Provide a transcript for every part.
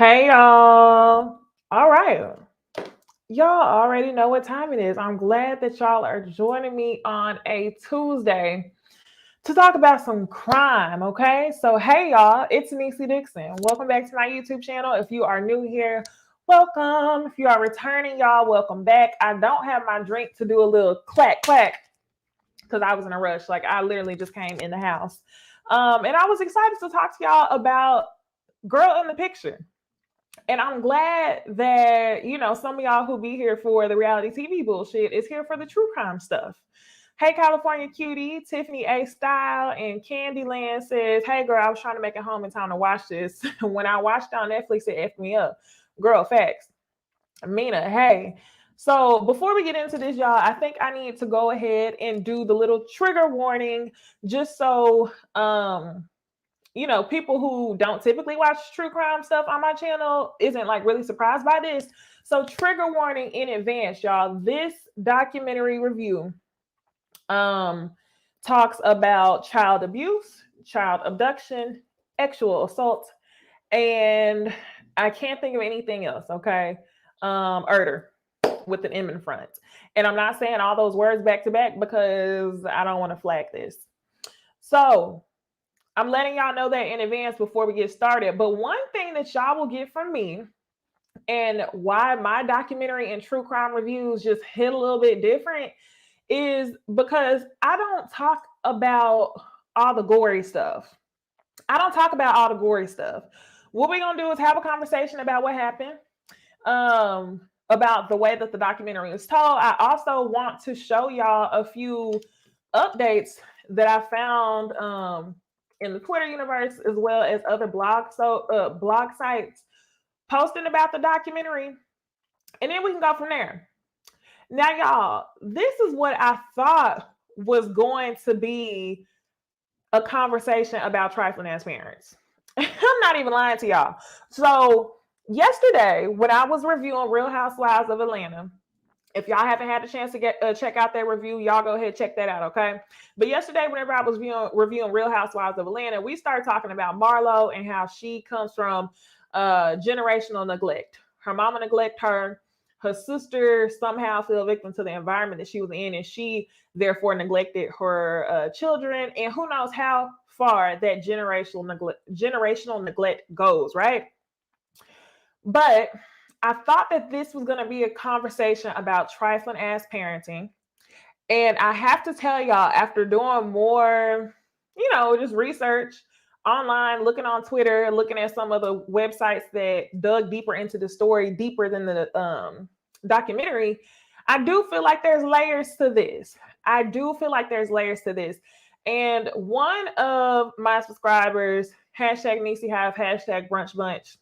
Hey y'all. All right. Y'all already know what time it is. I'm glad that y'all are joining me on a Tuesday to talk about some crime, okay? So, hey y'all, it's Necey Dixon. Welcome back to my YouTube channel. If you are new here, welcome. If you are returning, y'all, welcome back. I don't have my drink to do a little clack clack because I was in a rush. Like, I literally just came in the house. And I was excited to talk to y'all about Girl in the Picture. And I'm glad that, some of y'all who be here for the reality TV bullshit is here for the true crime stuff. Hey, California Cutie, Tiffany A. Style, and Candyland says, hey, girl, I was trying to make it home in time to watch this. When I watched it on Netflix, it effed me up. Girl, facts. Mina, hey. So before we get into this, y'all, I think I need to go ahead and do the little trigger warning just so people who don't typically watch true crime stuff on my channel isn't like really surprised by this. So trigger warning in advance, y'all. This documentary review talks about child abuse, child abduction, sexual assault, and I can't think of anything else, okay? Murder with an M in front. And I'm not saying all those words back to back because I don't want to flag this. So I'm letting y'all know that in advance before we get started. But one thing that y'all will get from me and why my documentary and true crime reviews just hit a little bit different is because I don't talk about all the gory stuff. What we're going to do is have a conversation about what happened, about the way that the documentary is told. I also want to show y'all a few updates that I found in the Twitter universe, as well as other blog sites posting about the documentary, and then we can go from there. Now, y'all, this is what I thought was going to be a conversation about trifling as parents. I'm not even lying to y'all. So yesterday, when I was reviewing Real Housewives of Atlanta, if y'all haven't had a chance to check out that review, y'all go ahead and check that out, okay? But yesterday, whenever I was reviewing Real Housewives of Atlanta, we started talking about Marlo and how she comes from generational neglect. Her mama neglected her. Her sister somehow fell victim to the environment that she was in, and she therefore neglected her children. And who knows how far that generational neglect goes, right? But I thought that this was going to be a conversation about trifling ass parenting. And I have to tell y'all, after doing more, just research online, looking on Twitter, looking at some of the websites that dug deeper into the story, deeper than the documentary, I do feel like there's layers to this. And one of my subscribers, hashtag Necey Hive, hashtag Brunch Bunch,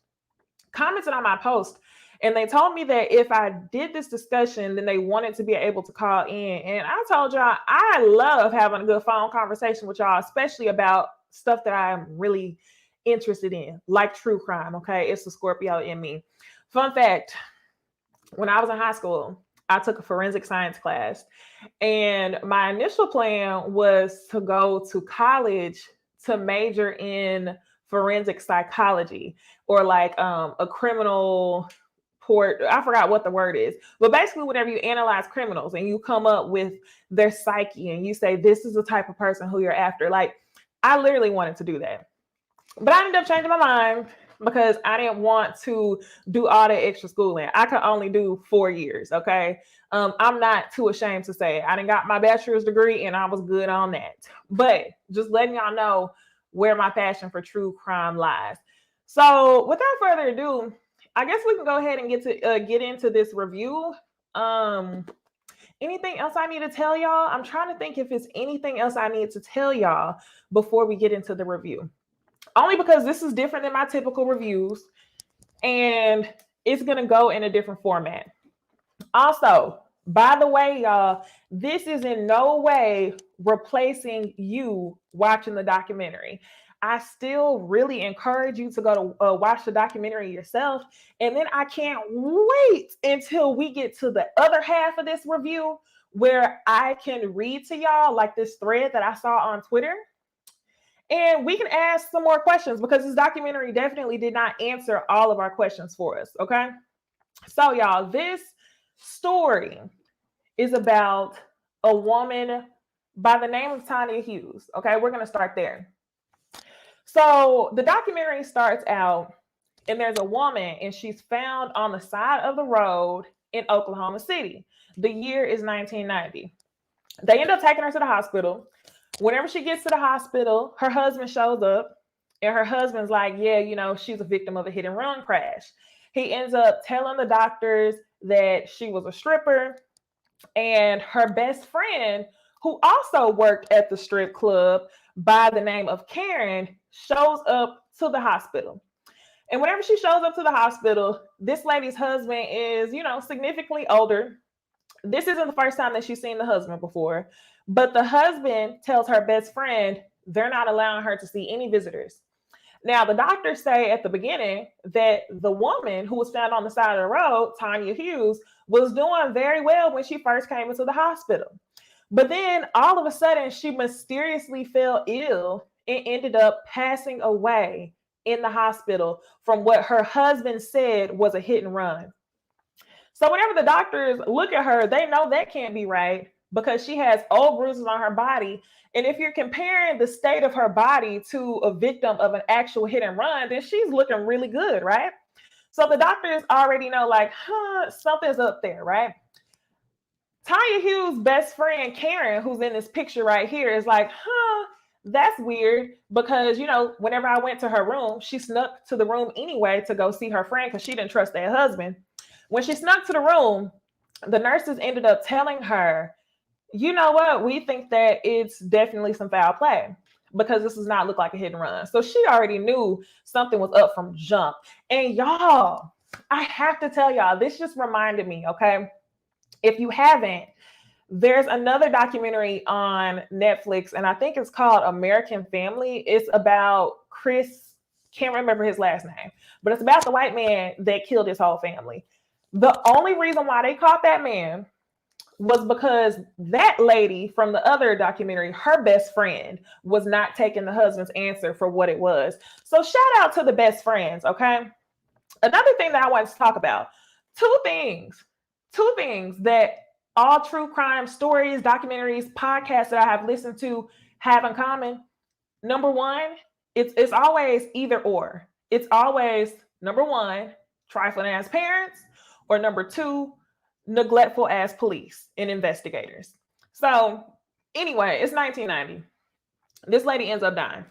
commented on my post, and they told me that if I did this discussion, then they wanted to be able to call in. And I told y'all, I love having a good phone conversation with y'all, especially about stuff that I'm really interested in, like true crime, okay? It's the Scorpio in me. Fun fact, when I was in high school, I took a forensic science class, and my initial plan was to go to college to major in forensic psychology, or like a criminal court. I forgot what the word is, but basically whenever you analyze criminals and you come up with their psyche and you say, this is the type of person who you're after. Like, I literally wanted to do that, but I ended up changing my mind because I didn't want to do all that extra schooling. I could only do 4 years, okay? I'm not too ashamed to say it. I done got my bachelor's degree and I was good on that. But just letting y'all know where my passion for true crime lies. So without further ado, I guess we can go ahead and get into this review. Anything else I need to tell y'all? I'm trying to think if it's anything else I need to tell y'all before we get into the review. Only because this is different than my typical reviews, and it's going to go in a different format. Also, by the way, y'all, this is in no way replacing you watching the documentary. I still really encourage you to go to watch the documentary yourself. And then I can't wait until we get to the other half of this review where I can read to y'all like this thread that I saw on Twitter. And we can ask some more questions because this documentary definitely did not answer all of our questions for us. Okay. So, y'all, this story is about a woman by the name of Tonya Hughes. Okay. We're going to start there. So, the documentary starts out, and there's a woman, and she's found on the side of the road in Oklahoma City. The year is 1990. They end up taking her to the hospital. Whenever she gets to the hospital, her husband shows up, and her husband's like, yeah, you know, she's a victim of a hit and run crash. He ends up telling the doctors that she was a stripper, and her best friend, who also worked at the strip club by the name of Karen, shows up to the hospital. And whenever she shows up to the hospital, this lady's husband is, you know, significantly older. This isn't the first time that she's seen the husband before, but the husband tells her best friend they're not allowing her to see any visitors. Now, the doctors say at the beginning that the woman who was found on the side of the road, Tonya Hughes, was doing very well when she first came into the hospital. But then all of a sudden, she mysteriously fell ill and ended up passing away in the hospital from what her husband said was a hit and run. So whenever the doctors look at her, they know that can't be right because she has old bruises on her body. And if you're comparing the state of her body to a victim of an actual hit and run, then she's looking really good, right? So the doctors already know, like, something's up there, right? Tonya Hughes' best friend, Karen, who's in this picture right here, is like, that's weird because, you know, whenever I went to her room, she snuck to the room anyway to go see her friend because she didn't trust that husband. When she snuck to the room, the nurses ended up telling her, you know what, we think that it's definitely some foul play because this does not look like a hit and run. So she already knew something was up from jump. And y'all, I have to tell y'all, this just reminded me, okay? If you haven't, there's another documentary on Netflix, and I think it's called American Family. It's about Chris, can't remember his last name, but it's about the white man that killed his whole family. The only reason why they caught that man was because that lady from the other documentary, her best friend, was not taking the husband's answer for what it was. So shout out to the best friends, okay? Another thing that I wanted to talk about, two things that all true crime stories, documentaries, podcasts that I have listened to have in common. Number one, it's always either or. It's always, number one, trifling ass parents, or number two, neglectful ass police and investigators. So anyway, it's 1990. This lady ends up dying.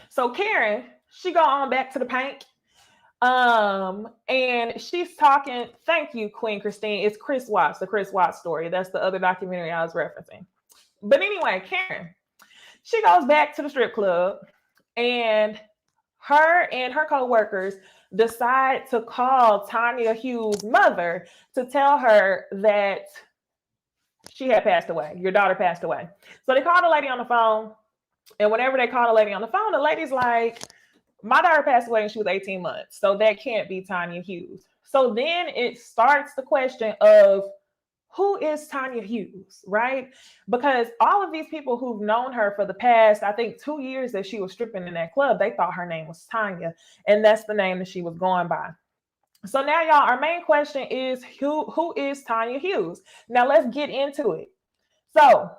So Karen, she go on back to the paint. And she's talking, thank you, Queen Christine. It's Chris Watts, the Chris Watts story. That's the other documentary I was referencing. But anyway, Karen, she goes back to the strip club, and her co-workers decide to call Tonya Hughes' mother to tell her that she had passed away. Your daughter passed away. So they called the lady on the phone, and whenever they call the lady on the phone, the lady's like, my daughter passed away when she was 18 months, so that can't be Tonya Hughes. So then it starts the question of, who is Tonya Hughes, right? Because all of these people who've known her for the past, I think, 2 years that she was stripping in that club, they thought her name was Tonya, and that's the name that she was going by. So now, y'all, our main question is, who is Tonya Hughes? Now let's get into it. So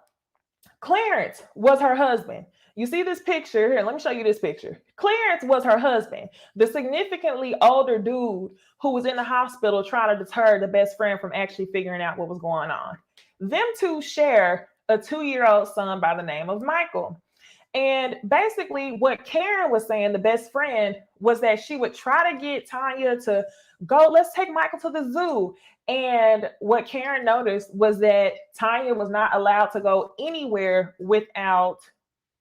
Clarence was her husband. You see this picture here? Let me show you this picture. Clarence was her husband, the significantly older dude who was in the hospital trying to deter the best friend from actually figuring out what was going on. Them two share a 2-year-old son by the name of Michael. And basically what Karen was saying, the best friend, was that she would try to get Tonya to go, let's take Michael to the zoo. And what Karen noticed was that Tonya was not allowed to go anywhere without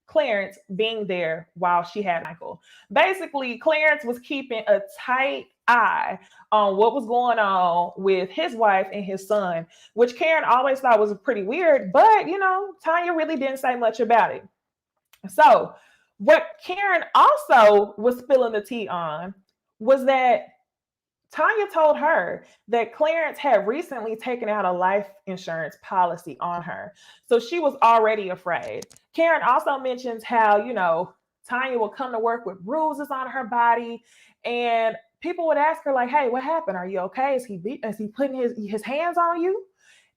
Clarence being there while she had Michael. Basically, Clarence was keeping a tight eye on what was going on with his wife and his son, which Karen always thought was pretty weird, but you know, Tonya really didn't say much about it. So what Karen also was spilling the tea on was that Tonya told her that Clarence had recently taken out a life insurance policy on her. So she was already afraid. Karen also mentions how, you know, Tonya would come to work with bruises on her body, and people would ask her like, "Hey, what happened? Are you okay? Is he putting his hands on you?"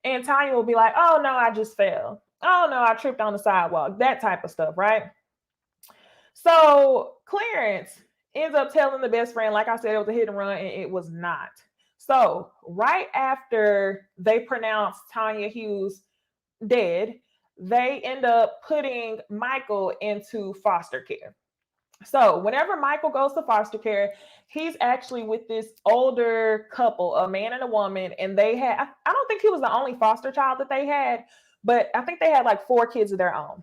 And Tonya will be like, "Oh no, I just fell. Oh no, I tripped on the sidewalk." That type of stuff, right? So Clarence ends up telling the best friend, like I said, it was a hit and run, and it was not. So right after they pronounce Tonya Hughes dead, they end up putting Michael into foster care. So whenever Michael goes to foster care, he's actually with this older couple, a man and a woman, and they had, I don't think he was the only foster child that they had, but I think they had like 4 kids of their own.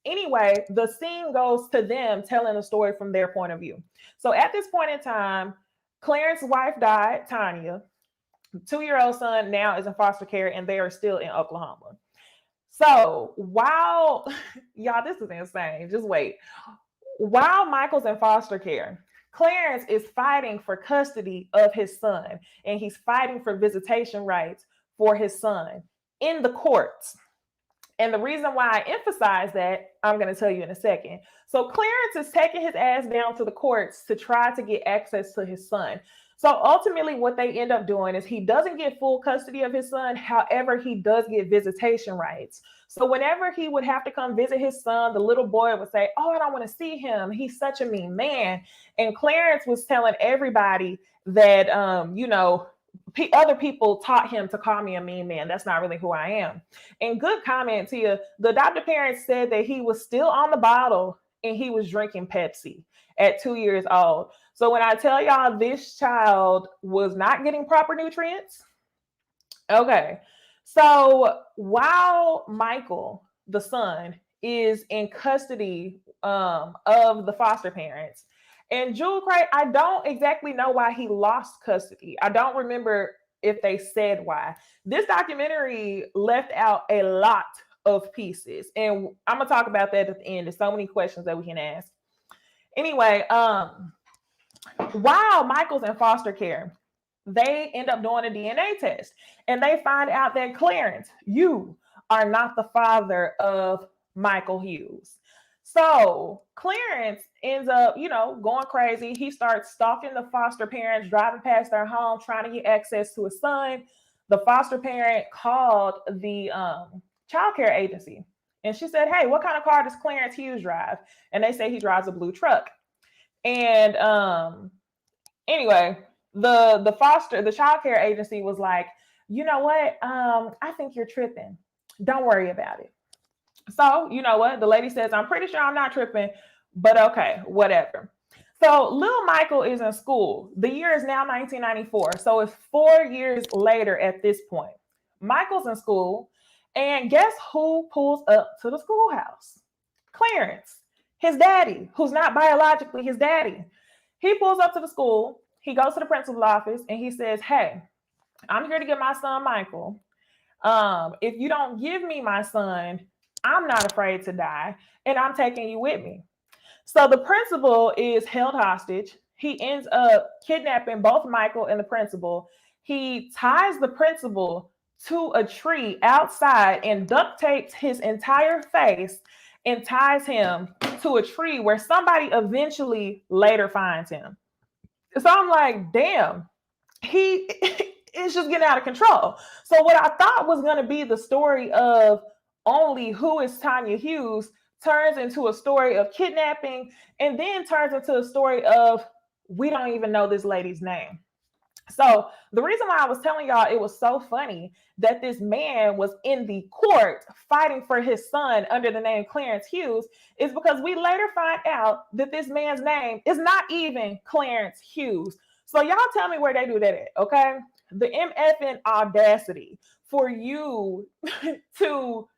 Anyway, the scene goes to them telling the story from their point of view. So at this point in time, Clarence's wife died, Tonya. 2-year-old son now is in foster care, and they are still in Oklahoma. So while, y'all, this is insane. Just wait. While Michael's in foster care, Clarence is fighting for custody of his son, and he's fighting for visitation rights for his son in the courts. And the reason why I emphasize that, I'm going to tell you in a second. So Clarence is taking his ass down to the courts to try to get access to his son. So ultimately what they end up doing is he doesn't get full custody of his son. However, he does get visitation rights. So whenever he would have to come visit his son, the little boy would say, "Oh, I don't want to see him. He's such a mean man." And Clarence was telling everybody that, other people taught him to call me a mean man. That's not really who I am. And good comment to you. The adoptive parents said that he was still on the bottle and he was drinking Pepsi at 2 years old. So when I tell y'all this child was not getting proper nutrients, okay. So while Michael, the son, is in custody of the foster parents, and Jewel Craig, I don't exactly know why he lost custody. I don't remember if they said why. This documentary left out a lot of pieces, and I'm gonna talk about that at the end. There's so many questions that we can ask. Anyway, while Michael's in foster care, they end up doing a DNA test, and they find out that Clarence, you are not the father of Michael Hughes. So Clarence ends up, going crazy. He starts stalking the foster parents, driving past their home, trying to get access to his son. The foster parent called the child care agency, and she said, "Hey, what kind of car does Clarence Hughes drive?" And they say he drives a blue truck. And anyway, the child care agency was like, "You know what? I think you're tripping. Don't worry about it." So, you know what? The lady says, "I'm pretty sure I'm not tripping, but okay, whatever." So little Michael is in school. The year is now 1994. So it's 4 years later at this point. Michael's in school, and guess who pulls up to the schoolhouse? Clarence, his daddy, who's not biologically his daddy. He pulls up to the school. He goes to the principal's office, and he says, "Hey, I'm here to get my son Michael. If you don't give me my son, I'm not afraid to die, and I'm taking you with me." So the principal is held hostage. He ends up kidnapping both Michael and the principal. He ties the principal to a tree outside and duct tapes his entire face and ties him to a tree where somebody eventually later finds him. So I'm like, damn, he is just getting out of control. So what I thought was going to be the story of only who is Tonya Hughes turns into a story of kidnapping, and then turns into a story of we don't even know this lady's name. So the reason why I was telling y'all it was so funny that this man was in the court fighting for his son under the name Clarence Hughes is because we later find out that this man's name is not even Clarence Hughes. So y'all tell me where they do that at, okay? The MFing audacity for you to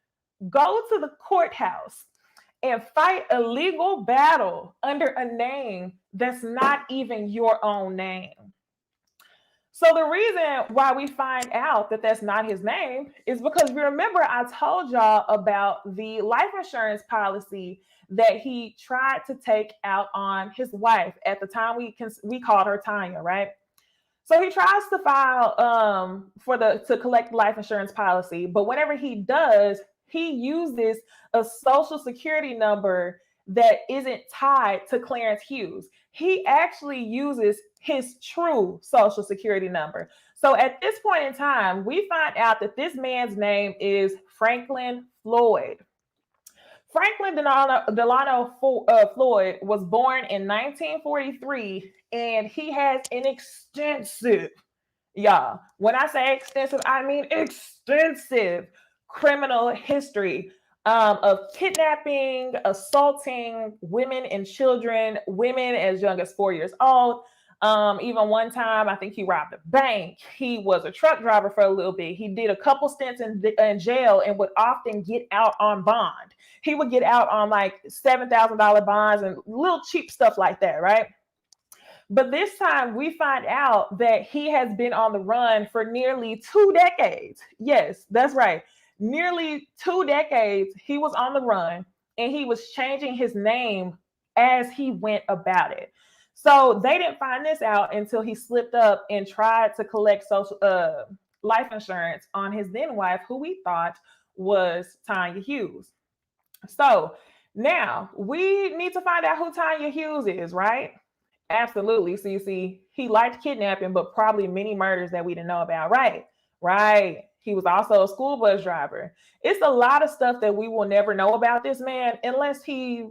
go to the courthouse and fight a legal battle under a name that's not even your own name. So the reason why we find out that that's not his name is because remember I told y'all about the life insurance policy that he tried to take out on his wife. At the time we called her Tonya, right? So he tries to file to collect life insurance policy, but whenever he does, he uses a social security number that isn't tied to Clarence Hughes. He actually uses his true social security number. So at this point in time, we find out that this man's name is Franklin Floyd. Franklin Delano Floyd was born in 1943, and he has an extensive, yeah, when I say extensive, I mean extensive criminal history of kidnapping, assaulting women and children, women as young as 4 years old. Even one time, I think he robbed a bank. He was a truck driver for a little bit. He did a couple stints in jail and would often get out on bond. He would get out on like $7,000 bonds and little cheap stuff like that, right? But this time we find out that he has been on the run for nearly 2 decades. Yes, that's right. Nearly 2 decades he was on the run, and he was changing his name as he went about it. So they didn't find this out until he slipped up and tried to collect life insurance on his then wife, who we thought was Tonya Hughes. So now we need to find out who Tonya Hughes is, right? Absolutely. So you see, he liked kidnapping, but probably many murders that we didn't know about. Right. Right. He was also a school bus driver. It's a lot of stuff that we will never know about this man unless he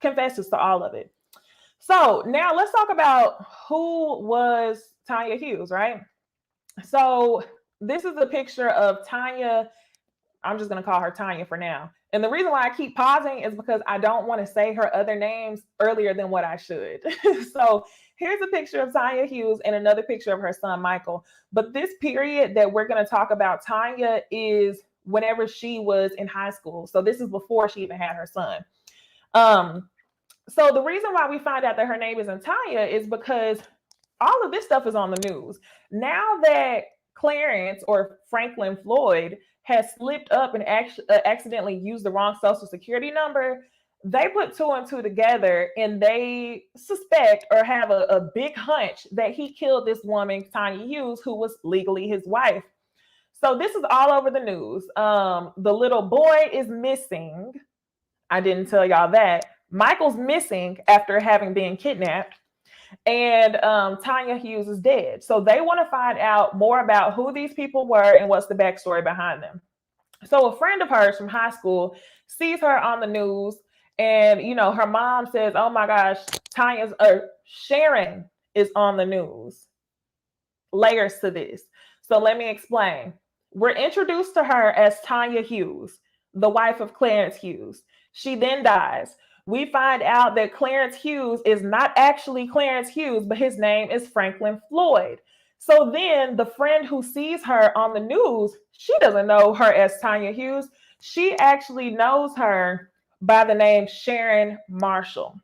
confesses to all of it. So now let's talk about who was Tonya Hughes, right? So this is a picture of Tonya. I'm just going to call her Tonya for now. And the reason why I keep pausing is because I don't want to say her other names earlier than what I should. So here's a picture of Tonya Hughes and another picture of her son, Michael. But this period that we're going to talk about Tonya is whenever she was in high school. So this is before she even had her son. So the reason why we find out that her name isn't Tonya is because all of this stuff is on the news. Now that Clarence or Franklin Floyd has slipped up and accidentally used the wrong social security number, they put 2 and 2 together, and they suspect or have a big hunch that he killed this woman, Tonya Hughes, who was legally his wife. So this is all over the news. The little boy is missing. I didn't tell y'all that. Michael's missing after having been kidnapped. And Tonya Hughes is dead. So they want to find out more about who these people were and what's the backstory behind them. So a friend of hers from high school sees her on the news, and her mom says, "Oh my gosh, Sharon is on the news." Layers to this. So let me explain. We're introduced to her as Tonya Hughes, the wife of Clarence Hughes. She then dies. We find out that Clarence Hughes is not actually Clarence Hughes, but his name is Franklin Floyd. So then the friend who sees her on the news, she doesn't know her as Tonya Hughes. She actually knows her by the name Sharon Marshall.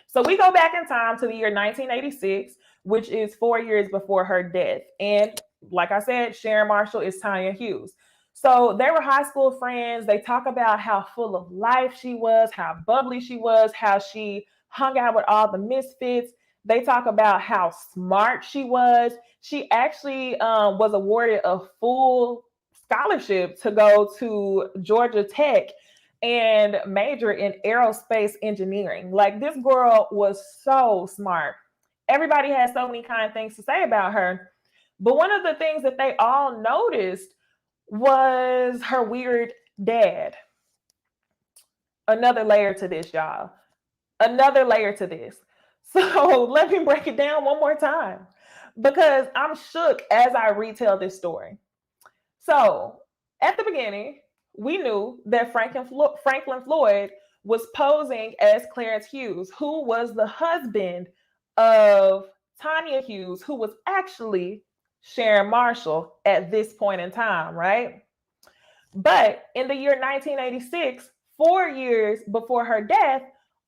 So we go back in time to the year 1986, which is 4 years before her death. And like I said, Sharon Marshall is Tonya Hughes. So they were high school friends. They talk about how full of life she was, how bubbly she was, how she hung out with all the misfits. They talk about how smart she was. She actually was awarded a full scholarship to go to Georgia Tech and major in aerospace engineering. Like, this girl was so smart. Everybody has so many kind things to say about her. But one of the things that they all noticed was her weird dad. Another layer to this, y'all. Another layer to this. So let me break it down one more time, because I'm shook as I retell this story. So at the beginning, we knew that Franklin Floyd was posing as Clarence Hughes, who was the husband of Tonya Hughes, who was actually Sharon Marshall at this point in time, right? But in the year 1986, 4 years before her death,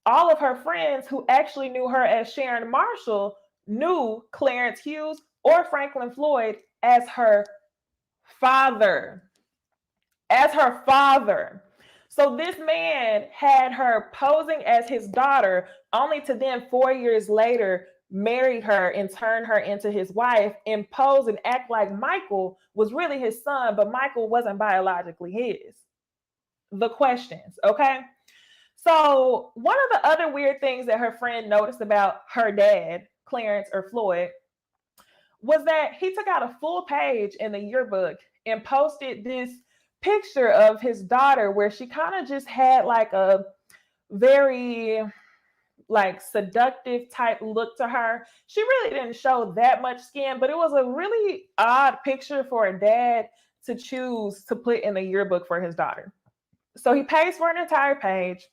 all of her friends who actually knew her as Sharon Marshall knew Clarence Hughes or Franklin Floyd as her father. As her father. So this man had her posing as his daughter, only to then 4 years later marry her and turn her into his wife and pose and act like Michael was really his son, but Michael wasn't biologically his. The questions, okay? So one of the other weird things that her friend noticed about her dad, Clarence or Floyd, was that he took out a full page in the yearbook and posted this picture of his daughter where she kind of just had like a very like seductive type look to her. She really didn't show that much skin, but it was a really odd picture for a dad to choose to put in the yearbook for his daughter. So he pays for an entire page.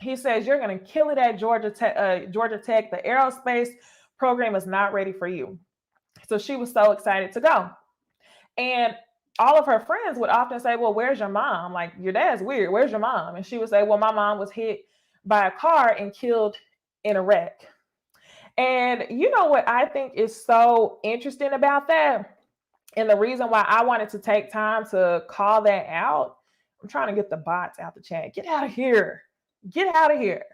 He says, "You're going to kill it at Georgia Tech. Georgia Tech. The aerospace program is not ready for you." So she was so excited to go. And all of her friends would often say, "Well, where's your mom? Like, your dad's weird. Where's your mom?" And she would say, "Well, my mom was hit by a car and killed in a wreck." And you know what I think is so interesting about that? And the reason why I wanted to take time to call that out, I'm trying to get the bots out the chat. Get out of here. Get out of here.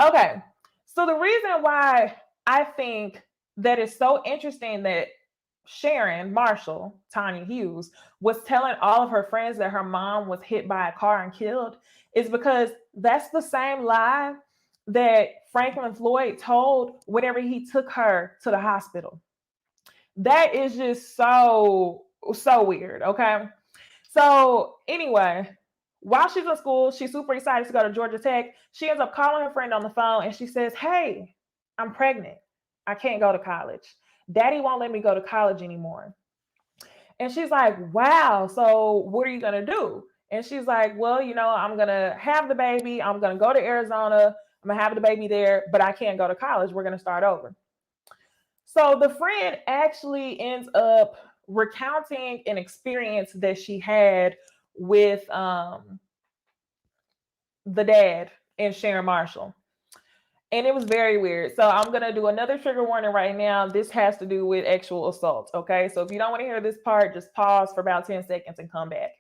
Okay. So the reason why I think that is so interesting that Sharon Marshall, Tonya Hughes, was telling all of her friends that her mom was hit by a car and killed is because that's the same lie that Franklin Floyd told whenever he took her to the hospital. That is just so weird. Okay. So anyway, while she's in school, she's super excited to go to Georgia Tech. She ends up calling her friend on the phone and she says, "Hey, I'm pregnant. I can't go to college. Daddy won't let me go to college anymore." And she's like, "Wow, so what are you going to do?" And she's like, "Well, I'm going to have the baby. I'm going to go to Arizona. I'm going to have the baby there, but I can't go to college. We're going to start over." So the friend actually ends up recounting an experience that she had with the dad and Sharon Marshall. And it was very weird. So I'm going to do another trigger warning right now. This has to do with actual assault. Okay. So if you don't want to hear this part, just pause for about 10 seconds and come back.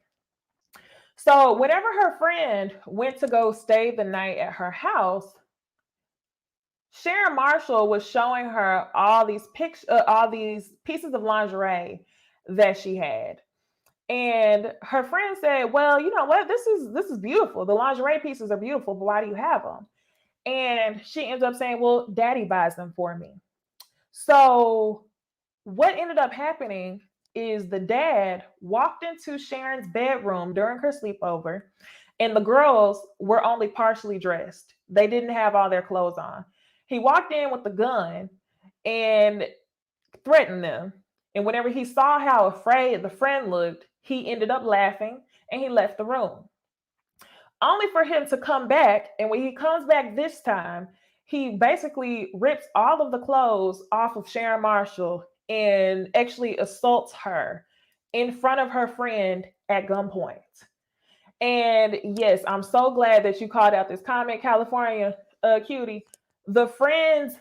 So whenever her friend went to go stay the night at her house, Sharon Marshall was showing her all these all these pieces of lingerie that she had. And her friend said, "Well, you know what? This is beautiful. The lingerie pieces are beautiful, but why do you have them?" And she ends up saying, "Well, Daddy buys them for me." So what ended up happening is the dad walked into Sharon's bedroom during her sleepover, and the girls were only partially dressed. They didn't have all their clothes on. He walked in with the gun and threatened them. And whenever he saw how afraid the friend looked, he ended up laughing and he left the room. Only for him to come back. And when he comes back this time, he basically rips all of the clothes off of Sharon Marshall and actually assaults her in front of her friend at gunpoint. And yes, I'm so glad that you called out this comment, California cutie. The friend's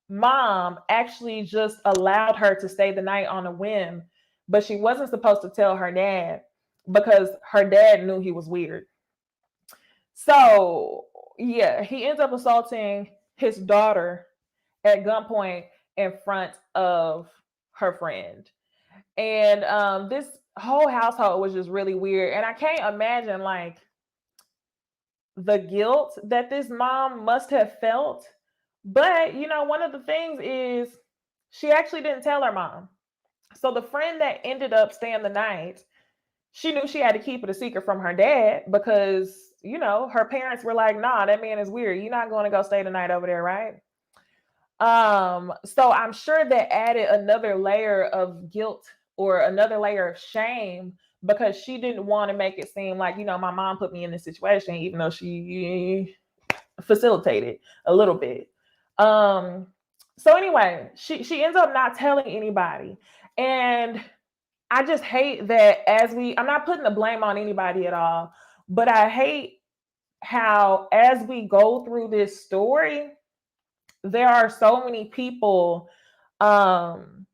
mom actually just allowed her to stay the night on a whim, but she wasn't supposed to tell her dad because her dad knew he was weird. So yeah, he ends up assaulting his daughter at gunpoint in front of her friend. And this whole household was just really weird. And I can't imagine like the guilt that this mom must have felt. But one of the things is she actually didn't tell her mom. So the friend that ended up staying the night, she knew she had to keep it a secret from her dad because, her parents were like, "Nah, that man is weird. You're not going to go stay the night over there, right?" So I'm sure that added another layer of guilt or another layer of shame because she didn't want to make it seem like, my mom put me in this situation, even though she facilitated a little bit. So anyway, she ends up not telling anybody. And I just hate that I'm not putting the blame on anybody at all, but I hate how as we go through this story, there are so many people um,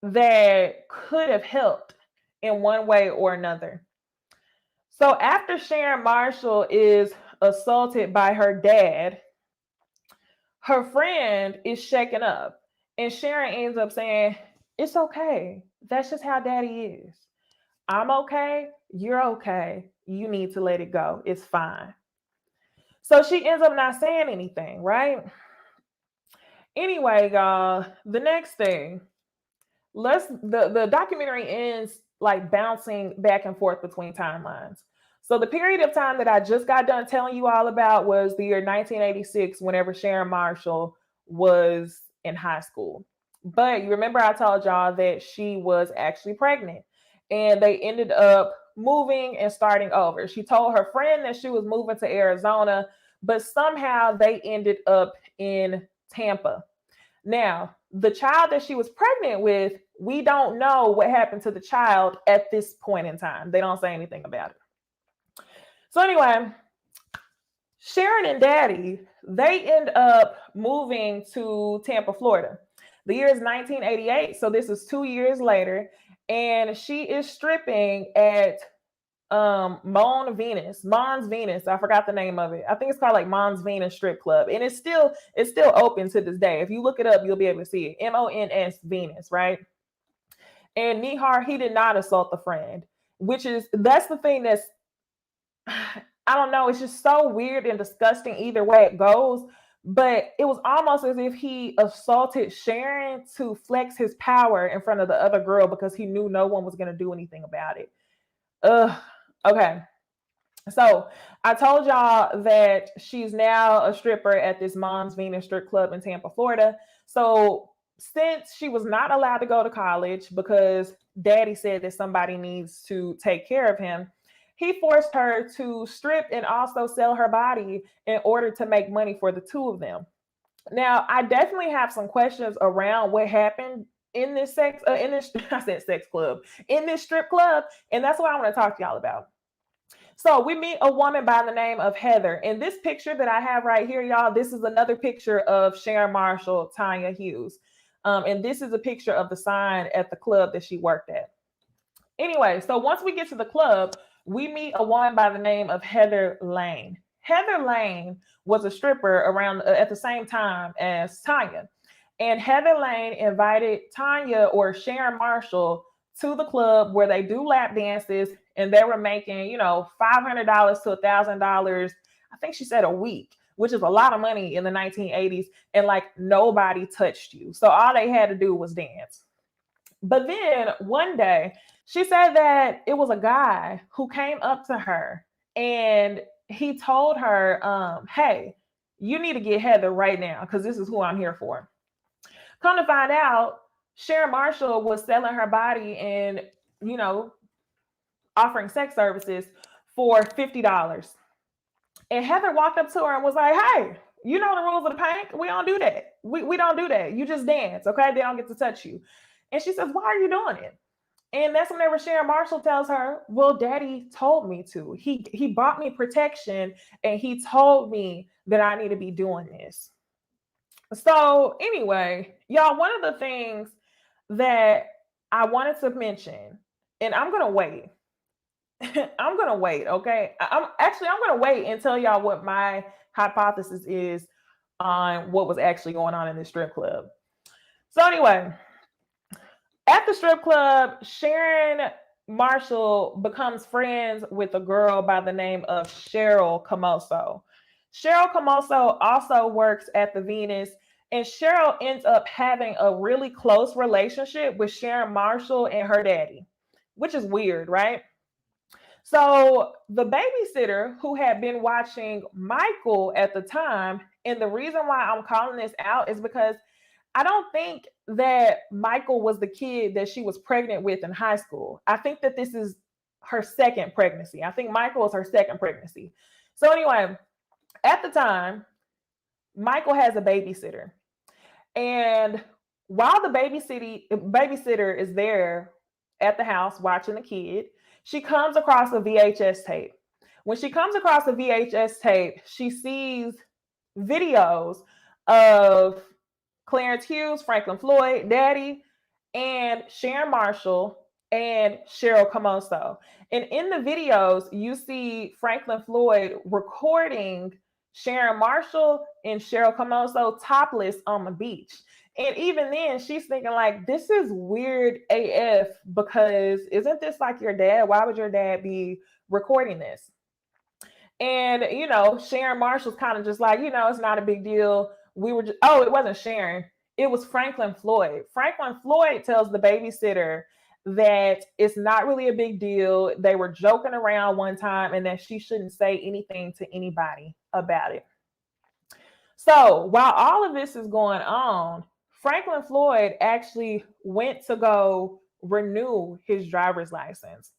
that could have helped in one way or another. So after Sharon Marshall is assaulted by her dad, her friend is shaken up. And Sharon ends up saying, "It's okay. That's just how daddy is. I'm okay. You're okay. You need to let it go. It's fine." So she ends up not saying anything, right? Anyway, y'all, the next thing, the documentary ends like bouncing back and forth between timelines. So the period of time that I just got done telling you all about was the year 1986, whenever Sharon Marshall was in high school. But you remember I told y'all that she was actually pregnant, and they ended up moving and starting over. She told her friend that she was moving to Arizona, but somehow they ended up in Tampa. Now, the child that she was pregnant with, we don't know what happened to the child at this point in time. They don't say anything about it. So anyway, Sharon and Daddy, they end up moving to Tampa, Florida. The year is 1988, so this is 2 years later, and she is stripping at Mons Venus. I forgot the name of it. I think it's called like Mons Venus Strip Club, and it's still open to this day. If you look it up, you'll be able to see it. Mons Venus, right? And Nihar, he did not assault the friend, that's the thing that's I don't know, it's just so weird and disgusting either way it goes. But it was almost as if he assaulted Sharon to flex his power in front of the other girl because he knew no one was going to do anything about it. Ugh. Okay. So I told y'all that she's now a stripper at this Mom's Venus strip club in Tampa, Florida. So since she was not allowed to go to college because Daddy said that somebody needs to take care of him, he forced her to strip and also sell her body in order to make money for the two of them. Now, I definitely have some questions around what happened in this I said sex club, in this strip club, and that's what I want to talk to y'all about. So we meet a woman by the name of Heather. And this picture that I have right here, y'all, this is another picture of Sharon Marshall, Tonya Hughes. And this is a picture of the sign at the club that she worked at. Anyway, so once we get to the club, we meet a woman by the name of Heather Lane. Heather Lane was a stripper around at the same time as Tonya. And Heather Lane invited Tonya or Sharon Marshall to the club where they do lap dances, and they were making, $500 to $1,000. I think she said a week, which is a lot of money in the 1980s. And like nobody touched you. So all they had to do was dance. But then one day she said that it was a guy who came up to her and he told her, hey, you need to get Heather right now because this is who I'm here for. Come to find out, Sharon Marshall was selling her body and, offering sex services for $50. And Heather walked up to her and was like, hey, you know the rules of the pink. We don't do that. We don't do that. You just dance, okay? They don't get to touch you. And she says, why are you doing it? And that's whenever Sharon Marshall tells her, well, Daddy told me to. He bought me protection and he told me that I need to be doing this. So anyway, y'all, one of the things that I wanted to mention, and I'm going to wait. I'm going to wait, okay? I'm going to wait and tell y'all what my hypothesis is on what was actually going on in this strip club. So anyway, at the strip club, Sharon Marshall becomes friends with a girl by the name of Cheryl Camoso. Cheryl Camoso also works at the Venus, and Cheryl ends up having a really close relationship with Sharon Marshall and her daddy, which is weird, right? So the babysitter who had been watching Michael at the time, and the reason why I'm calling this out is because I don't think that Michael was the kid that she was pregnant with in high school. I think that this is her second pregnancy. I think Michael is her second pregnancy. So anyway, at the time, Michael has a babysitter. And while the babysitter is there at the house watching the kid, she comes across a VHS tape. When she comes across a VHS tape, she sees videos of Clarence Hughes, Franklin Floyd, Daddy, and Sharon Marshall and Cheryl Camoso. And in the videos, you see Franklin Floyd recording Sharon Marshall and Cheryl Camoso topless on the beach. And even then, she's thinking like, this is weird AF because isn't this like your dad? Why would your dad be recording this? And, you know, Sharon Marshall's kind of just like, you know, it's not a big deal. We were just, oh, it wasn't Sharon. It was Franklin Floyd. Franklin Floyd tells the babysitter that it's not really a big deal. They were joking around one time and that she shouldn't say anything to anybody about it. So while all of this is going on, Franklin Floyd actually went to go renew his driver's license.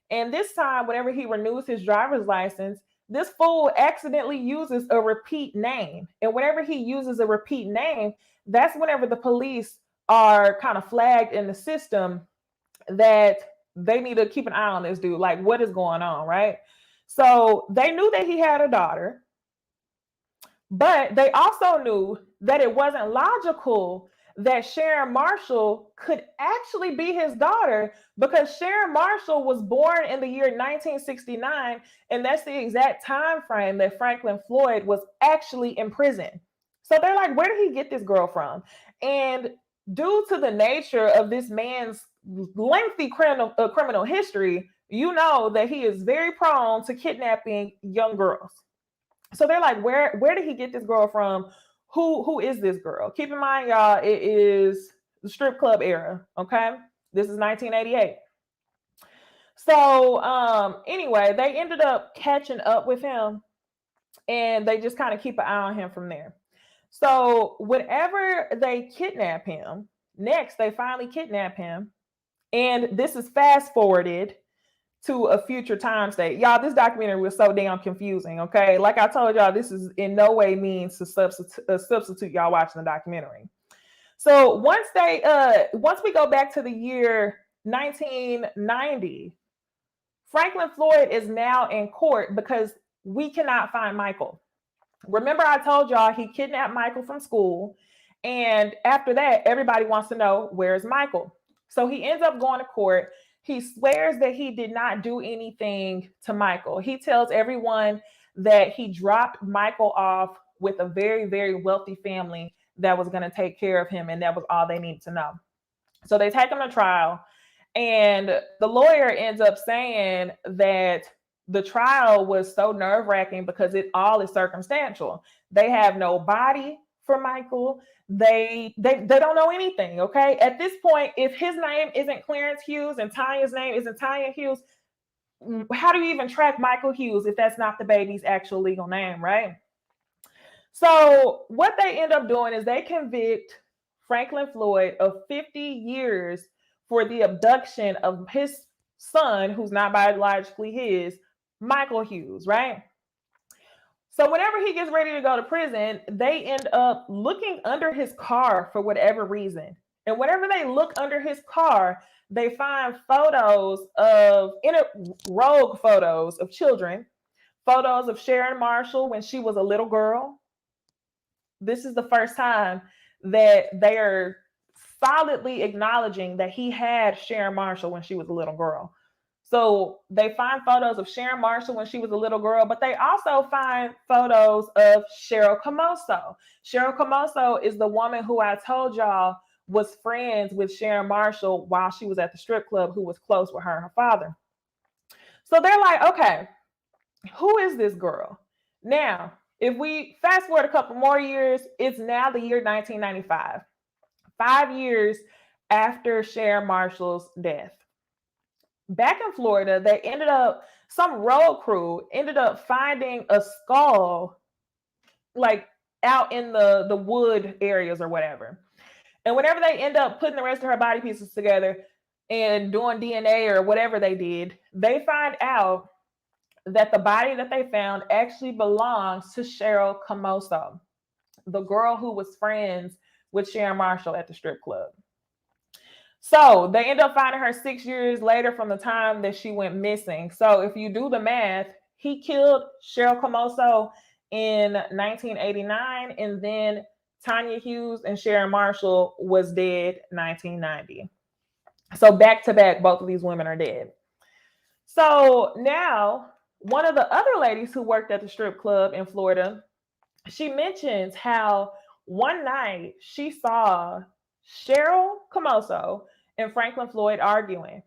And this time, whenever he renews his driver's license, this fool accidentally uses a repeat name. And whenever he uses a repeat name, that's whenever the police are kind of flagged in the system that they need to keep an eye on this dude. Like, what is going on, right? So they knew that he had a daughter, but they also knew that it wasn't logical that Sharon Marshall could actually be his daughter, because Sharon Marshall was born in the year 1969, and that's the exact time frame that Franklin Floyd was actually in prison. So they're like, where did he get this girl from? And due to the nature of this man's lengthy criminal history, you know that he is very prone to kidnapping young girls. So they're like, where did he get this girl from? Who is this girl? Keep in mind, y'all, it is the strip club era. Okay, this is 1988. So anyway, they ended up catching up with him, and they just kind of keep an eye on him from there. So whenever they kidnap him, next they finally kidnap him, and this is fast forwarded to a future time state. Y'all, this documentary was so damn confusing, okay? Like I told y'all, this is in no way means to substitute y'all watching the documentary. So once we go back to the year 1990, Franklin Floyd is now in court because we cannot find Michael. Remember, I told y'all he kidnapped Michael from school, and after that, everybody wants to know, where's Michael? So he ends up going to court. He swears that he did not do anything to Michael. He tells everyone that he dropped Michael off with a very, very wealthy family that was going to take care of him, and that was all they needed to know. So they take him to trial, and the lawyer ends up saying that the trial was so nerve-wracking because it all is circumstantial. They have no body for Michael. They don't know anything. Okay, at this point, if his name isn't Clarence Hughes and Tonya's name isn't Tonya Hughes, how do you even track Michael Hughes if that's not the baby's actual legal name, right? So what they end up doing is they convict Franklin Floyd of 50 years for the abduction of his son, who's not biologically his, Michael Hughes, right? So whenever he gets ready to go to prison, they end up looking under his car for whatever reason. And whenever they look under his car, they find photos of rogue photos of children, photos of Sharon Marshall when she was a little girl. This is the first time that they are solidly acknowledging that he had Sharon Marshall when she was a little girl. So they find photos of Sharon Marshall when she was a little girl, but they also find photos of Cheryl Camoso. Cheryl Camoso is the woman who I told y'all was friends with Sharon Marshall while she was at the strip club, who was close with her and her father. So they're like, okay, who is this girl? Now, if we fast forward a couple more years, it's now the year 1995, 5 years after Sharon Marshall's death. Back in Florida, some road crew ended up finding a skull like out in the wood areas or whatever. And whenever they end up putting the rest of her body pieces together and doing DNA or whatever they did, they find out that the body that they found actually belongs to Cheryl Camoso, the girl who was friends with Sharon Marshall at the strip club. So they end up finding her 6 years later from the time that she went missing. So if you do the math, he killed Cheryl Camoso in 1989, and then Tonya Hughes and Sharon Marshall was dead 1990. So back to back, both of these women are dead. So now one of the other ladies who worked at the strip club in Florida, she mentions how one night she saw Cheryl Camoso and Franklin Floyd arguing.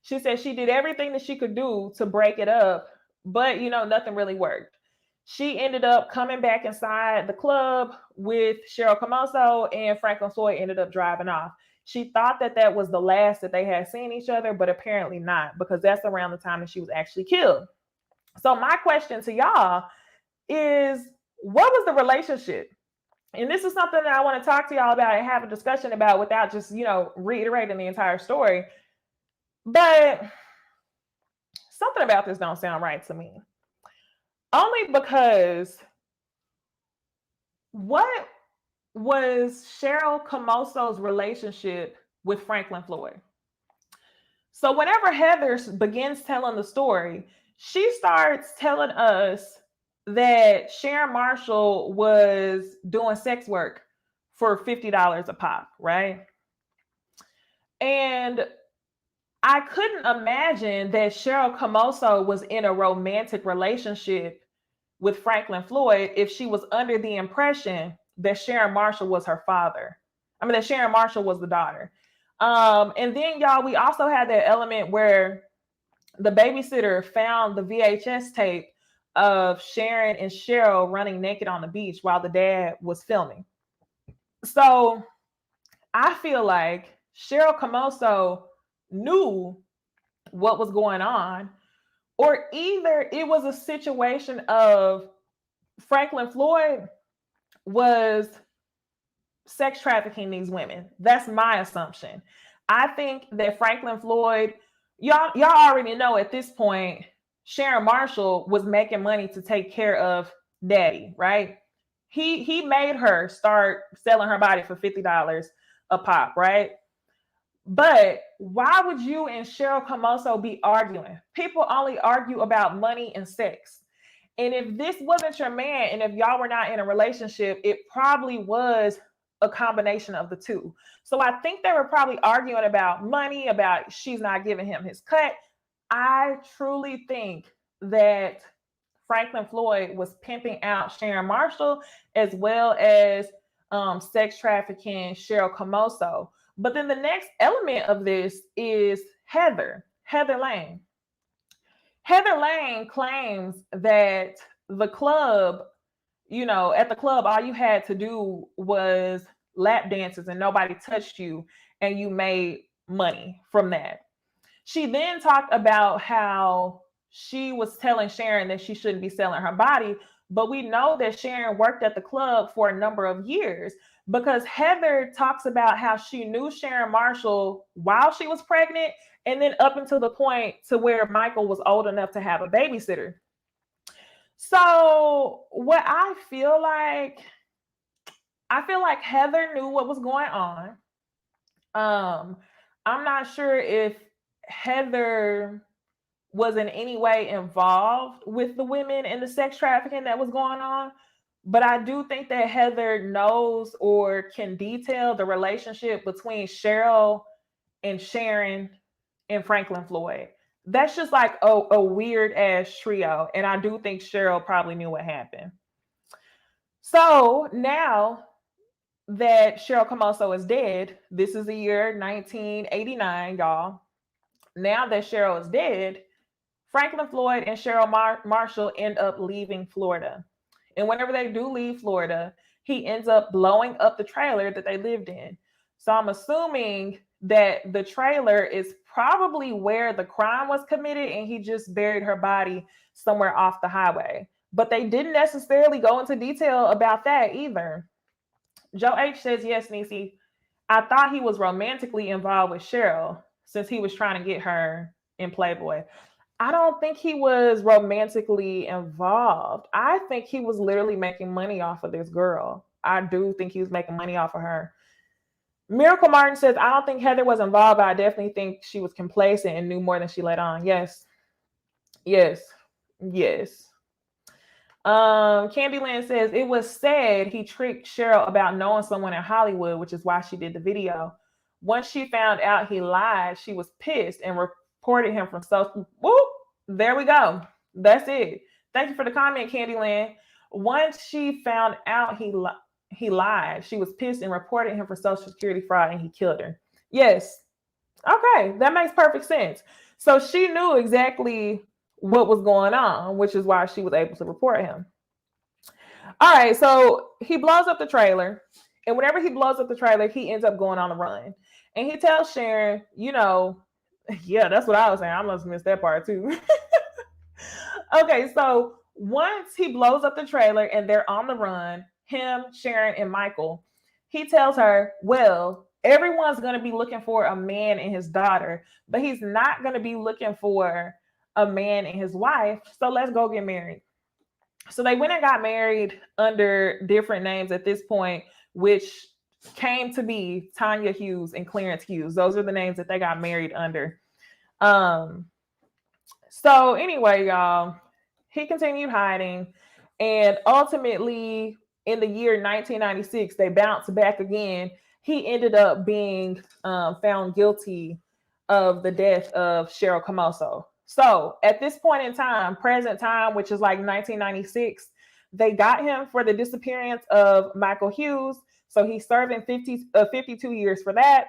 She said she did everything that she could do to break it up, but nothing really worked. She ended up coming back inside the club with Cheryl Camoso, and Franklin Floyd ended up driving off. She thought that that was the last that they had seen each other, but apparently not, because that's around the time that she was actually killed. So my question to y'all is, what was the relationship? And this is something that I want to talk to y'all about and have a discussion about without just, reiterating the entire story. But something about this don't sound right to me. Only because what was Cheryl Camoso's relationship with Franklin Floyd? So whenever Heather begins telling the story, she starts telling us that Sharon Marshall was doing sex work for $50 a pop, right? And I couldn't imagine that Cheryl Camoso was in a romantic relationship with Franklin Floyd if she was under the impression that Sharon Marshall was her father. I mean, that Sharon Marshall was the daughter. And then, y'all, we also had that element where the babysitter found the VHS tape of Sharon and Cheryl running naked on the beach while the dad was filming. So I feel like Cheryl Camoso knew what was going on, or either it was a situation of Franklin Floyd was sex trafficking these women. That's my assumption. I think that Franklin Floyd, y'all already know at this point, Sharon Marshall was making money to take care of daddy, right? He made her start selling her body for $50 a pop, right? But why would you and Cheryl Camoso be arguing? People only argue about money and sex. And if this wasn't your man, and if y'all were not in a relationship, it probably was a combination of the two. So I think they were probably arguing about money, about she's not giving him his cut. I truly think that Franklin Floyd was pimping out Sharon Marshall as well as sex trafficking Cheryl Camoso. But then the next element of this is Heather Lane. Heather Lane claims that the club, at the club, all you had to do was lap dances and nobody touched you, and you made money from that. She then talked about how she was telling Sharon that she shouldn't be selling her body, but we know that Sharon worked at the club for a number of years, because Heather talks about how she knew Sharon Marshall while she was pregnant, and then up until the point to where Michael was old enough to have a babysitter. So what I feel like Heather knew what was going on. I'm not sure if Heather was in any way involved with the women and the sex trafficking that was going on, but I do think that Heather knows or can detail the relationship between Cheryl and Sharon and Franklin Floyd. That's just like a weird ass trio. And I do think Cheryl probably knew what happened. So now that Cheryl Camoso is dead, this is the year 1989, y'all. Now that Cheryl is dead, Franklin Floyd and Cheryl Marshall end up leaving Florida. And whenever they do leave Florida, he ends up blowing up the trailer that they lived in. So I'm assuming that the trailer is probably where the crime was committed, and he just buried her body somewhere off the highway. But they didn't necessarily go into detail about that either. Joe H says, yes, Necey, I thought he was romantically involved with Cheryl since he was trying to get her in Playboy. I don't think he was romantically involved. I think he was literally making money off of this girl. I do think he was making money off of her. Miracle Martin says, I don't think Heather was involved, but I definitely think she was complacent and knew more than she let on. Yes. Candyland says, it was said he tricked Cheryl about knowing someone in Hollywood, which is why she did the video. Once she found out he lied, she was pissed and reported him from social. Whoop, there we go. That's it. Thank you for the comment, Candyland. Once she found out he lied, she was pissed and reported him for Social Security fraud, and he killed her. Yes. Okay, that makes perfect sense. So she knew exactly what was going on, which is why she was able to report him. All right, so he blows up the trailer, and whenever he blows up the trailer, he ends up going on a run. And he tells Sharon, yeah, that's what I was saying. I must miss that part too. Okay, so once he blows up the trailer and they're on the run, him, Sharon, and Michael, he tells her, well, everyone's going to be looking for a man and his daughter, but he's not going to be looking for a man and his wife. So let's go get married. So they went and got married under different names at this point, which came to be Tonya Hughes and Clarence Hughes. Those are the names that they got married under. So anyway, y'all, he continued hiding, and ultimately in the year 1996, they bounced back again. He ended up being found guilty of the death of Cheryl Camoso. So at this point in time, present time, which is like 1996, they got him for the disappearance of Michael Hughes. So he's serving 52 years for that.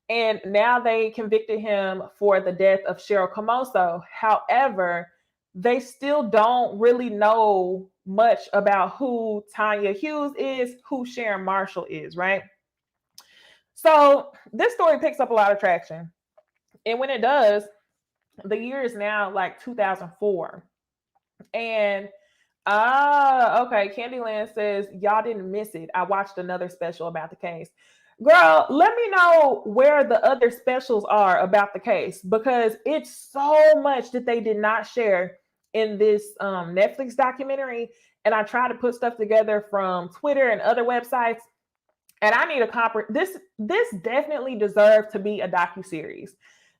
And now they convicted him for the death of Cheryl Camoso. However, they still don't really know much about who Tonya Hughes is, who Sharon Marshall is, right? So this story picks up a lot of traction. And when it does, the year is now like 2004. And okay, Candyland says, y'all didn't miss it. I watched another special about the case. Girl, let me know where the other specials are about the case, because it's so much that they did not share in this Netflix documentary. And I try to put stuff together from Twitter and other websites. And I need this definitely deserved to be a docuseries.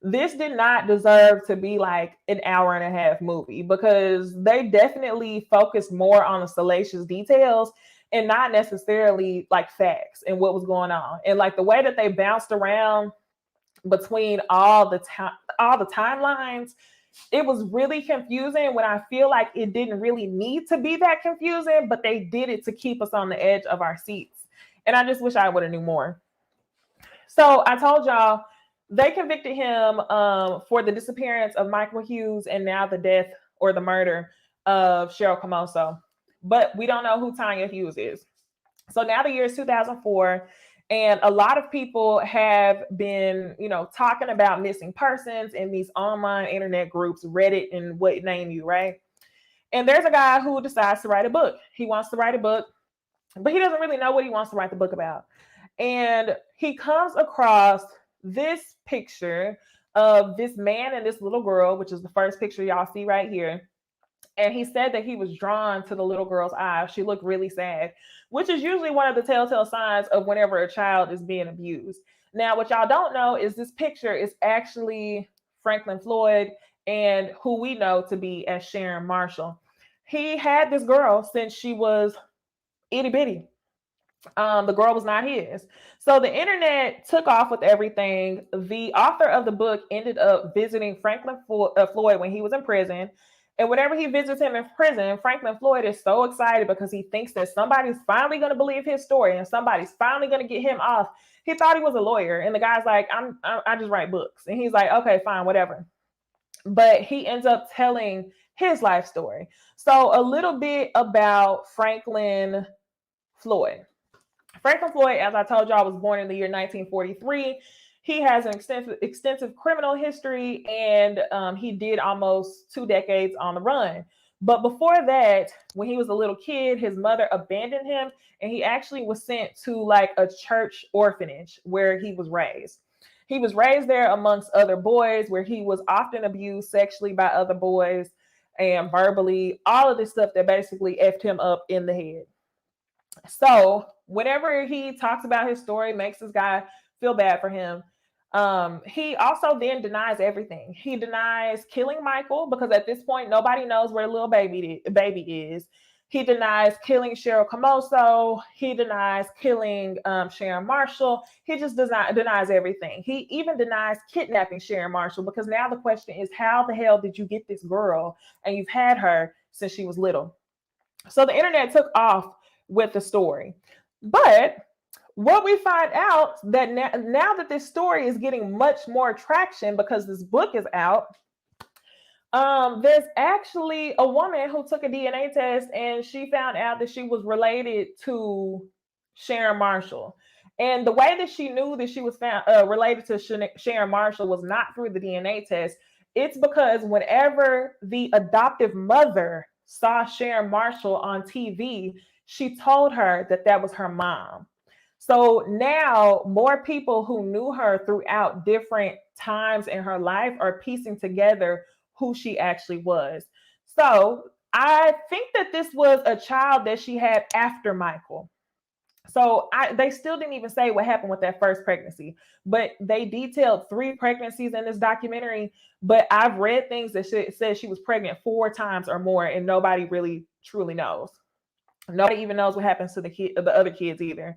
This did not deserve to be like an hour and a half movie, because they definitely focused more on the salacious details and not necessarily like facts and what was going on. And like the way that they bounced around between all the timelines, it was really confusing, when I feel like it didn't really need to be that confusing, but they did it to keep us on the edge of our seats. And I just wish I would have knew more. So I told y'all, they convicted him for the disappearance of Michael Hughes and now the death or the murder of Cheryl Camoso. But we don't know who Tonya Hughes is. So now the year is 2004, and a lot of people have been, talking about missing persons in these online internet groups, Reddit and what name you, right? And there's a guy who decides to write a book. He wants to write a book, but he doesn't really know what he wants to write the book about. And he comes across this picture of this man and this little girl, which is the first picture y'all see right here. And he said that he was drawn to the little girl's eyes. She looked really sad, which is usually one of the telltale signs of whenever a child is being abused. Now, what y'all don't know is this picture is actually Franklin Floyd, and who we know to be as Sharon Marshall. He had this girl since she was itty bitty. The girl was not his. So the internet took off with everything. The author of the book ended up visiting Franklin Floyd when he was in prison. And whenever he visits him in prison, Franklin Floyd is so excited because he thinks that somebody's finally going to believe his story and somebody's finally going to get him off. He thought he was a lawyer, and the guy's like, I just write books. And he's like, okay, fine, whatever. But he ends up telling his life story. So a little bit about Franklin Floyd. Franklin Floyd, as I told y'all, was born in the year 1943. He has an extensive criminal history, and he did almost 2 decades on the run. But before that, when he was a little kid, his mother abandoned him, and he actually was sent to like a church orphanage where he was raised. He was raised there amongst other boys, where he was often abused sexually by other boys and verbally, all of this stuff that basically effed him up in the head. So whenever he talks about his story, makes this guy feel bad for him. He also then denies everything. He denies killing Michael, because at this point, nobody knows where little baby is. He denies killing Cheryl Camoso. He denies killing Sharon Marshall. He just denies everything. He even denies kidnapping Sharon Marshall, because now the question is, how the hell did you get this girl and you've had her since she was little? So the internet took off with the story. But what we find out that now that this story is getting much more traction because this book is out, There's actually a woman who took a DNA test and she found out that she was related to Sharon Marshall. And the way that she knew that she was found related to Sharon Marshall was not through the DNA test. It's because whenever the adoptive mother saw Sharon Marshall on TV, she told her that that was her mom. So now more people who knew her throughout different times in her life are piecing together who she actually was. So I think that this was a child that she had after Michael. So they still didn't even say what happened with that first pregnancy, but they detailed 3 pregnancies in this documentary. But I've read things that says she was pregnant 4 times or more, and nobody really truly knows. Nobody even knows what happens to the other kids either.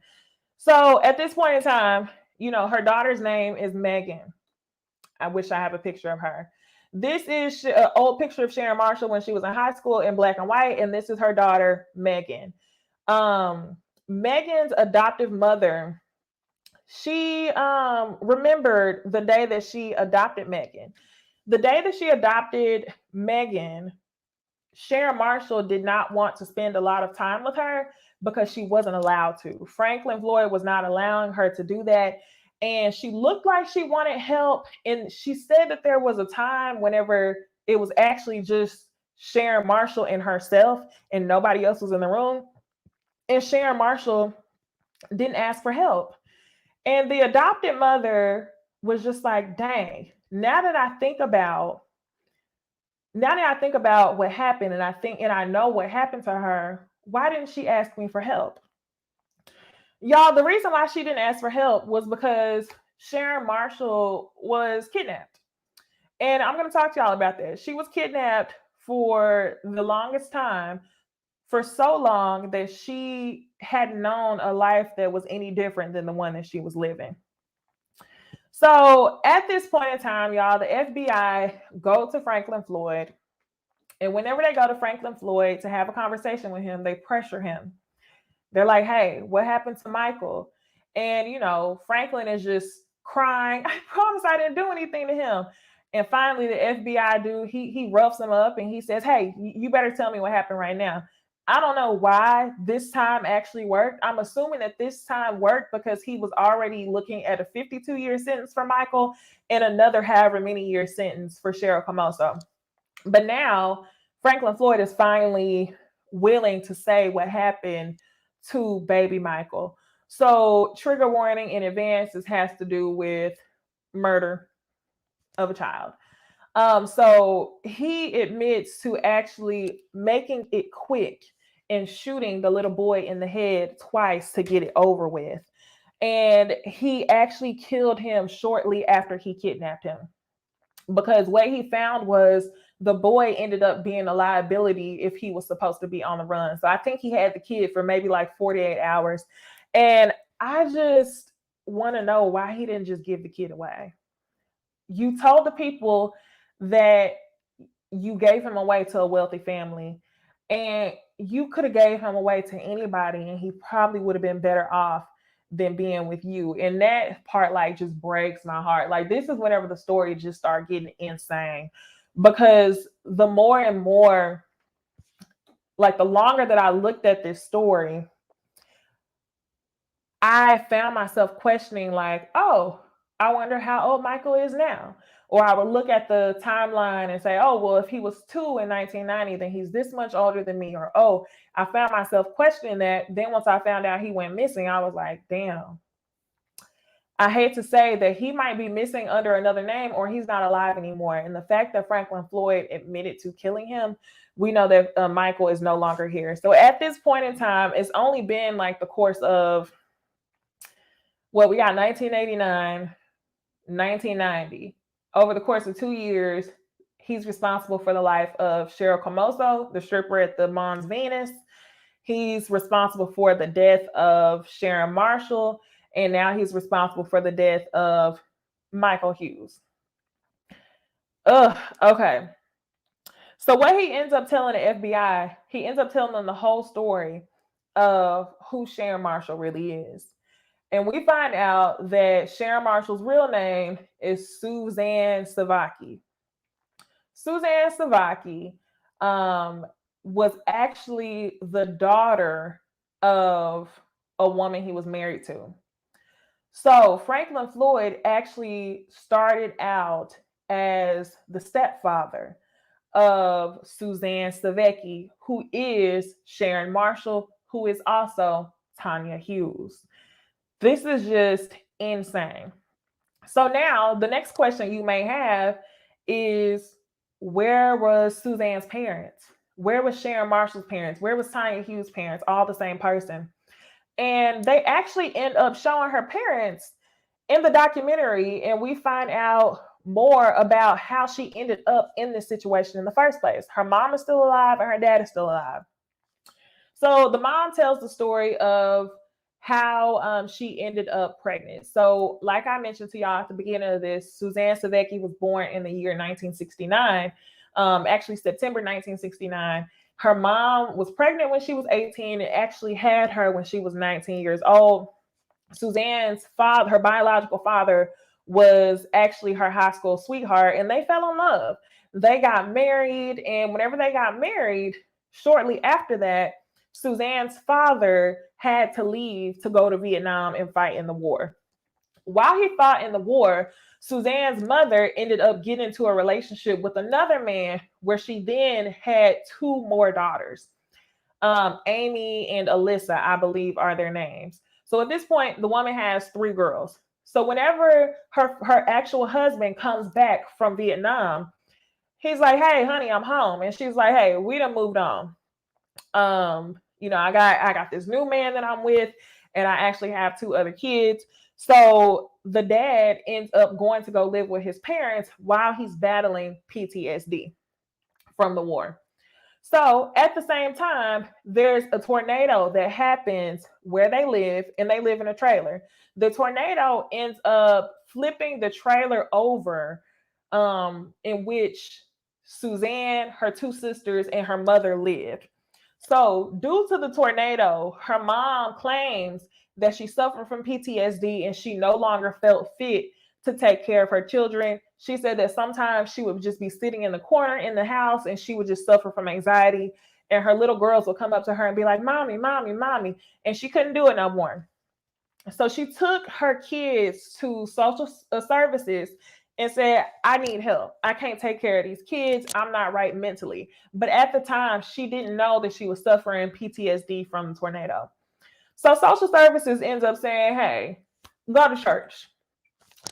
So at this point in time, her daughter's name is Megan. I wish I have a picture of her. This is an old picture of Sharon Marshall when she was in high school in black and white, and this is her daughter, Megan. Megan's adoptive mother, she remembered the day that she adopted Megan. The day that she adopted Megan, Sharon Marshall did not want to spend a lot of time with her because she wasn't allowed to. Franklin Floyd was not allowing her to do that. And she looked like she wanted help. And she said that there was a time whenever it was actually just Sharon Marshall and herself, and nobody else was in the room. And Sharon Marshall didn't ask for help. And the adopted mother was just like, dang, now that I think about what happened, and I know what happened to her, why didn't she ask me for help? Y'all, the reason why she didn't ask for help was because Sharon Marshall was kidnapped. And I'm going to talk to y'all about that. She was kidnapped for the longest time, for so long that she hadn't known a life that was any different than the one that she was living. So at this point in time, y'all, the FBI go to Franklin Floyd. And whenever they go to Franklin Floyd to have a conversation with him, they pressure him. They're like, hey, what happened to Michael? And, Franklin is just crying. I promise I didn't do anything to him. And finally, the FBI dude, he roughs him up and he says, hey, you better tell me what happened right now. I don't know why this time actually worked. I'm assuming that this time worked because he was already looking at a 52-year sentence for Michael and another however many year sentence for Cheryl Camoso. But now Franklin Floyd is finally willing to say what happened to baby Michael. So trigger warning in advance, this has to do with murder of a child. So he admits to actually making it quick and shooting the little boy in the head twice to get it over with. And he actually killed him shortly after he kidnapped him, because what he found was the boy ended up being a liability if he was supposed to be on the run. So I think he had the kid for maybe like 48 hours. And I just want to know why he didn't just give the kid away. You told the people that you gave him away to a wealthy family, and you could have gave him away to anybody and he probably would have been better off than being with you. And that part like just breaks my heart. Like, this is whenever the story just started getting insane, because the more and more, like the longer that I looked at this story, I found myself questioning, like, oh, I wonder how old Michael is now. Or I would look at the timeline and say, oh, well, if he was 2 in 1990, then he's this much older than me. Or, oh, I found myself questioning that. Then once I found out he went missing, I was like, damn. I hate to say that he might be missing under another name, or he's not alive anymore. And the fact that Franklin Floyd admitted to killing him, we know that Michael is no longer here. So at this point in time, it's only been like the course of, well, we got 1989, 1990. Over the course of 2 years, he's responsible for the life of Cheryl Camoso, the stripper at the Mons Venus. He's responsible for the death of Sharon Marshall, and now he's responsible for the death of Michael Hughes. Ugh, okay. So what he ends up telling the FBI, he ends up telling them the whole story of who Sharon Marshall really is. And we find out that Sharon Marshall's real name is Suzanne Sevakis. Suzanne Sevakis was actually the daughter of a woman he was married to. So Franklin Floyd actually started out as the stepfather of Suzanne Sevakis, who is Sharon Marshall, who is also Tonya Hughes. This is just insane. So now the next question you may have is, where was Suzanne's parents? Where was Sharon Marshall's parents? Where was Tonya Hughes' parents? All the same person. And they actually end up showing her parents in the documentary, and we find out more about how she ended up in this situation in the first place. Her mom is still alive and her dad is still alive. So the mom tells the story of how she ended up pregnant. So, like I mentioned to y'all at the beginning of this, Suzanne Sevakis was born in the year 1969, actually September 1969. Her mom was pregnant when she was 18 and actually had her when she was 19 years old. Suzanne's father, her biological father, was actually her high school sweetheart, and they fell in love. They got married, and whenever they got married, shortly after that, Suzanne's father had to leave to go to Vietnam and fight in the war. While he fought in the war, Suzanne's mother ended up getting into a relationship with another man where she then had two more daughters. Amy and Alyssa, I believe, are their names. So at this point, the woman has three girls. So whenever her actual husband comes back from Vietnam, he's like, "Hey, honey, I'm home," and she's like, "Hey, we done moved on. I got this new man that I'm with, and I actually have two other kids." So the dad ends up going to go live with his parents while he's battling PTSD from the war. So at the same time, there's a tornado that happens where they live, and they live in a trailer. The tornado ends up flipping the trailer over, in which Suzanne, her two sisters, and her mother lived. So, due to the tornado, her mom claims that she suffered from PTSD and she no longer felt fit to take care of her children. She said that sometimes she would just be sitting in the corner in the house and she would just suffer from anxiety. And her little girls would come up to her and be like, "Mommy, mommy, mommy." And she couldn't do it no more. So she took her kids to social services and said, "I need help. I can't take care of these kids. I'm not right mentally." But at the time, she didn't know that she was suffering PTSD from the tornado. So social services ends up saying, "Hey, go to church."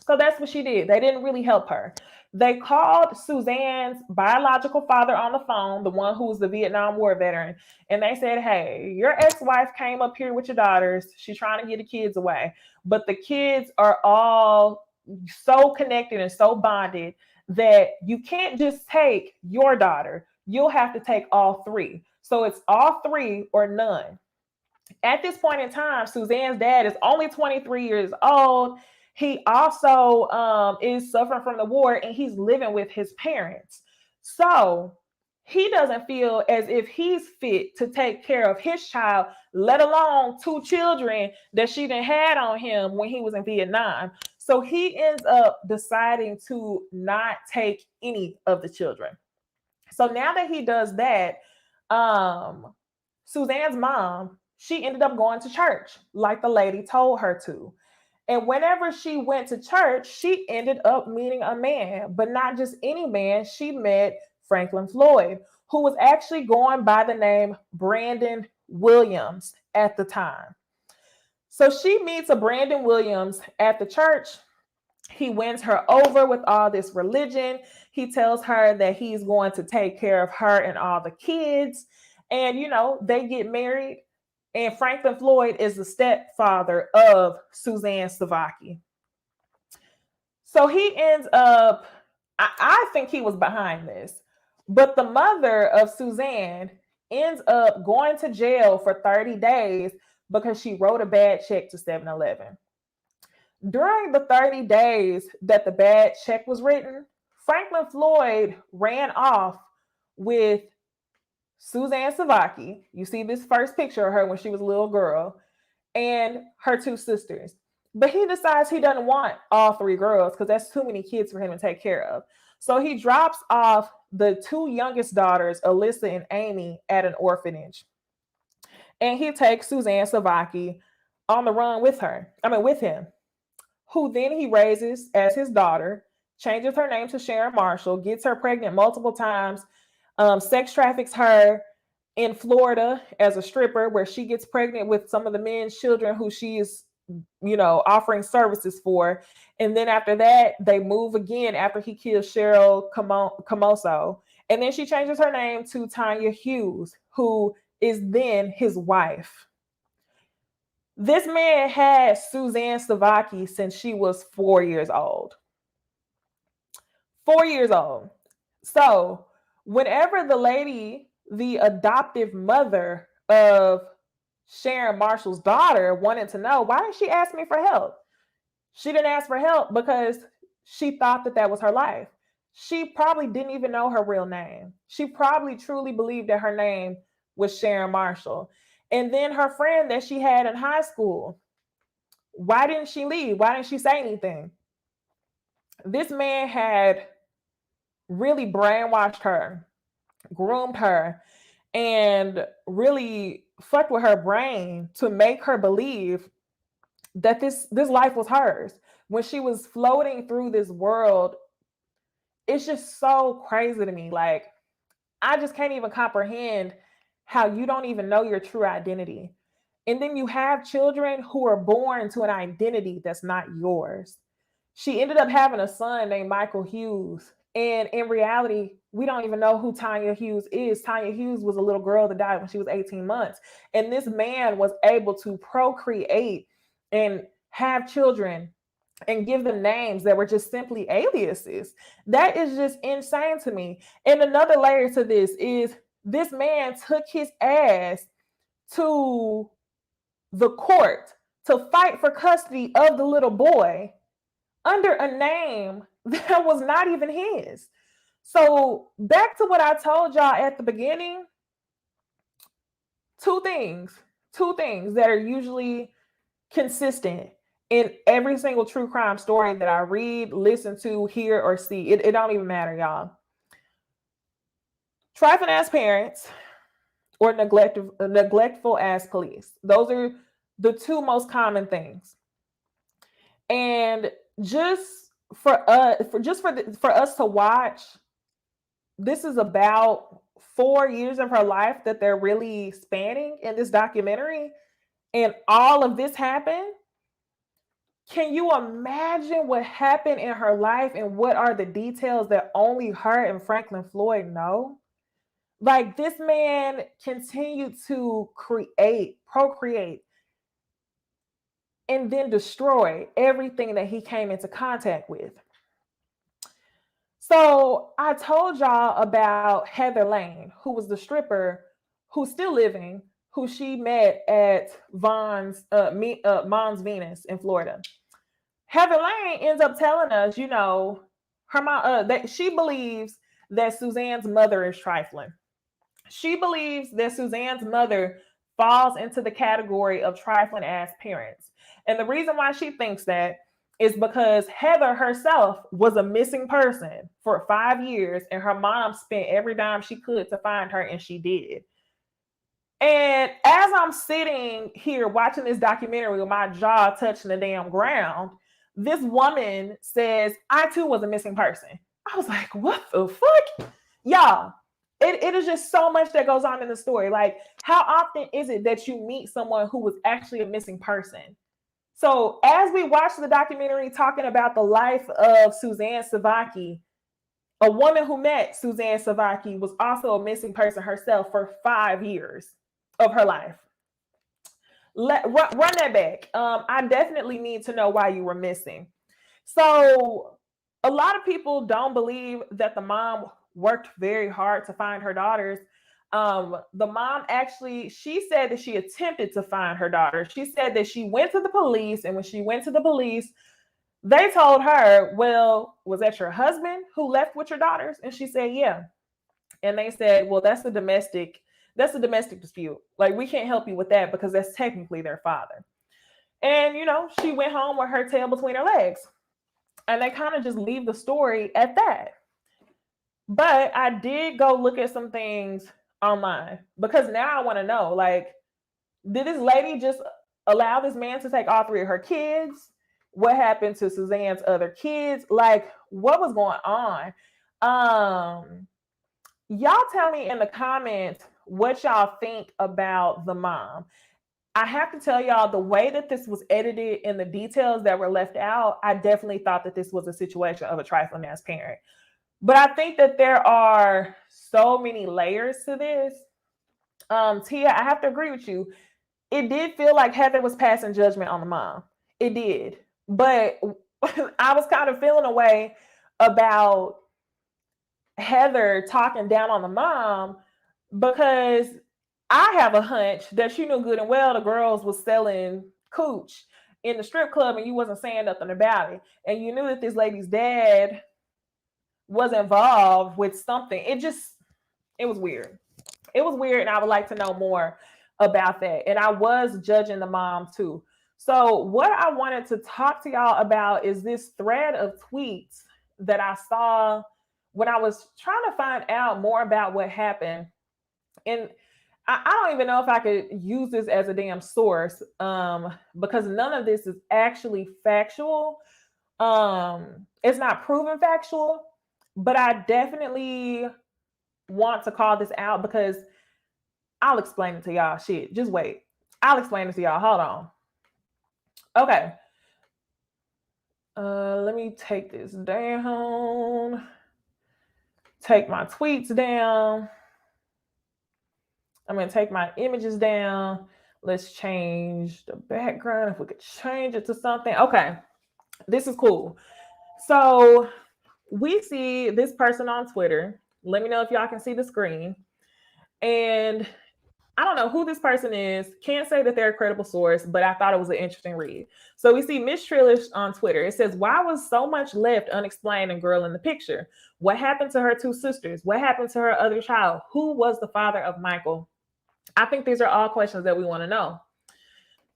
So that's what she did. They didn't really help her. They called Suzanne's biological father on the phone, the one who was the Vietnam War veteran, and they said, "Hey, your ex-wife came up here with your daughters. She's trying to get the kids away. But the kids are all so connected and so bonded that you can't just take your daughter. You'll have to take all three. So it's all three or none." At this point in time, Suzanne's dad is only 23 years old. He also is suffering from the war and he's living with his parents. So he doesn't feel as if he's fit to take care of his child, let alone two children that she done had on him when he was in Vietnam. So he ends up deciding to not take any of the children. So now that he does that, Suzanne's mom, she ended up going to church like the lady told her to. And whenever she went to church, she ended up meeting a man, but not just any man. She met Franklin Floyd, who was actually going by the name Brandon Williams at the time. So she meets a Brandon Williams at the church. He wins her over with all this religion. He tells her that he's going to take care of her and all the kids. And, they get married. And Franklin Floyd is the stepfather of Suzanne Sevakis. So he ends up, I think he was behind this, but the mother of Suzanne ends up going to jail for 30 days because she wrote a bad check to 7-Eleven. During the 30 days that the bad check was written, Franklin Floyd ran off with Suzanne Sevakis. You see this first picture of her when she was a little girl, and her two sisters. But he decides he doesn't want all three girls because that's too many kids for him to take care of. So he drops off the two youngest daughters, Alyssa and Amy, at an orphanage. And he takes Suzanne Sevakis on the run with him, who then he raises as his daughter, changes her name to Sharon Marshall, gets her pregnant multiple times, sex traffics her in Florida as a stripper, where she gets pregnant with some of the men's children who she is, offering services for. And then after that, they move again after he kills Cheryl Camoso. And then she changes her name to Tonya Hughes, who is then his wife. This man had Suzanne Sevakis since she was 4 years old. 4 years old. So whenever the adoptive mother of Sharon Marshall's daughter, wanted to know, why did she ask me for help? She didn't ask for help because she thought that was her life. She probably didn't even know her real name. She probably truly believed that her name was Sharon Marshall. And then her friend that she had in high school, why didn't she leave? Why didn't she say anything? This man had really brainwashed her, groomed her, and really fucked with her brain to make her believe that this life was hers. When she was floating through this world, it's just so crazy to me. Like, I just can't even comprehend how you don't even know your true identity. And then you have children who are born to an identity that's not yours. She ended up having a son named Michael Hughes. And in reality, we don't even know who Tonya Hughes is. Tonya Hughes was a little girl that died when she was 18 months. And this man was able to procreate and have children and give them names that were just simply aliases. That is just insane to me. And another layer to this is this man took his ass to the court to fight for custody of the little boy under a name that was not even his. So back to what I told y'all at the beginning, two things that are usually consistent in every single true crime story that I read, listen to, hear, or see. It don't even matter, y'all. Trifling ass parents or neglectful ass police. Those are the two most common things. And just for us to watch, this is about 4 years of her life that they're really spanning in this documentary, and all of this happened. Can you imagine what happened in her life and what are the details that only her and Franklin Floyd know? Like, this man continued to procreate, and then destroy everything that he came into contact with. So I told y'all about Heather Lane, who was the stripper who's still living, who she met at Mom's Venus in Florida. Heather Lane ends up telling us, her mom, that she believes that Suzanne's mother is trifling. She believes that Suzanne's mother falls into the category of trifling ass parents. And the reason why she thinks that is because Heather herself was a missing person for 5 years, and her mom spent every dime she could to find her, and she did. And as I'm sitting here watching this documentary with my jaw touching the damn ground, this woman says, I too was a missing person. I was like, what the fuck? Y'all, it is just so much that goes on in the story. Like, how often is it that you meet someone who was actually a missing person? So as we watch the documentary talking about the life of Suzanne Sevakis, a woman who met Suzanne Sevakis was also a missing person herself for 5 years of her life. Run that back. I definitely need to know why you were missing. So a lot of people don't believe that the mom worked very hard to find her daughters. The mom actually, she said that she attempted to find her daughter. She said that she went to the police, and when she went to the police, they told her, well, was that your husband who left with your daughters? And she said, yeah. And they said, well, that's a domestic dispute. Like, we can't help you with that because that's technically their father. And, she went home with her tail between her legs. And they kind of just leave the story at that. But I did go look at some things online because now I want to know, like, did this lady just allow this man to take all three of her kids? What happened to Suzanne's other kids? Like, what was going on? Um, y'all tell me in the comments what y'all think about the mom. I have to tell y'all, the way that this was edited and the details that were left out, I definitely thought that this was a situation of a trifling ass parent. But I think that there are so many layers to this. Tia, I have to agree with you. It did feel like Heather was passing judgment on the mom. It did. But I was kind of feeling a way about Heather talking down on the mom because I have a hunch that you knew good and well the girls was selling cooch in the strip club and you wasn't saying nothing about it. And you knew that this lady's dad was involved with something. It was weird. It was weird, and I would like to know more about that. And I was judging the mom too. So, what I wanted to talk to y'all about is this thread of tweets that I saw when I was trying to find out more about what happened. And I don't even know if I could use this as a damn source because none of this is actually factual. It's not proven factual, but I definitely want to call this out because I'll explain it to y'all. Shit, just wait. I'll explain it to y'all. Hold on. Okay. Let me take this down. Take my tweets down. I'm going to take my images down. Let's change the background. If we could change it to something. Okay. This is cool. So we see this person on Twitter. Let me know if y'all can see the screen. And I don't know who this person is. Can't say that they're a credible source, but I thought it was an interesting read. So we see Miss Trillish on Twitter. It says, why was so much left unexplained and girl in the picture? What happened to her two sisters? What happened to her other child? Who was the father of Michael? I think these are all questions that we want to know.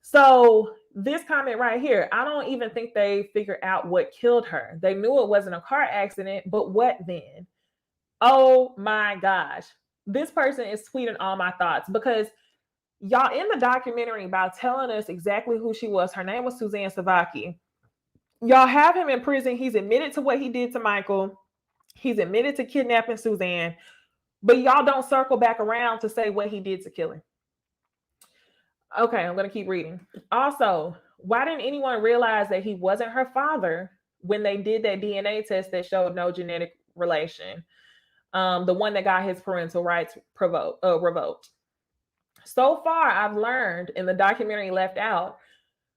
So this comment right here, I don't even think they figured out what killed her. They knew it wasn't a car accident, but what then? Oh my gosh. This person is tweeting all my thoughts because y'all in the documentary by telling us exactly who she was. Her name was Suzanne Sevakis. Y'all have him in prison. He's admitted to what he did to Michael. He's admitted to kidnapping Suzanne, but y'all don't circle back around to say what he did to kill her. Okay, I'm going to keep reading. Also, why didn't anyone realize that he wasn't her father when they did that DNA test that showed no genetic relation? The one that got his parental rights revoked. So far, I've learned in the documentary left out,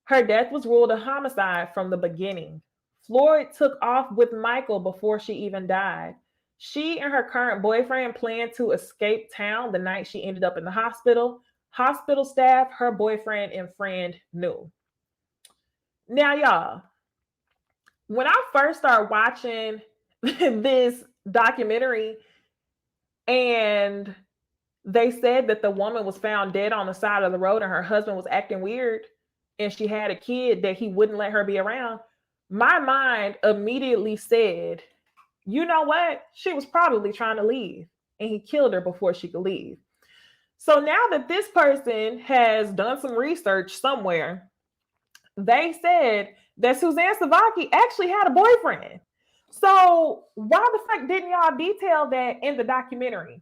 her death was ruled a homicide from the beginning. Floyd took off with Michael before she even died. She and her current boyfriend planned to escape town the night she ended up in the hospital. Hospital staff, her boyfriend, and friend knew. Now, y'all, when I first started watching this documentary and they said that the woman was found dead on the side of the road and her husband was acting weird and she had a kid that he wouldn't let her be around, my mind immediately said, you know what? She was probably trying to leave and he killed her before she could leave. So now that this person has done some research somewhere, they said that Suzanne Sevakis actually had a boyfriend. So why the fuck didn't y'all detail that in the documentary?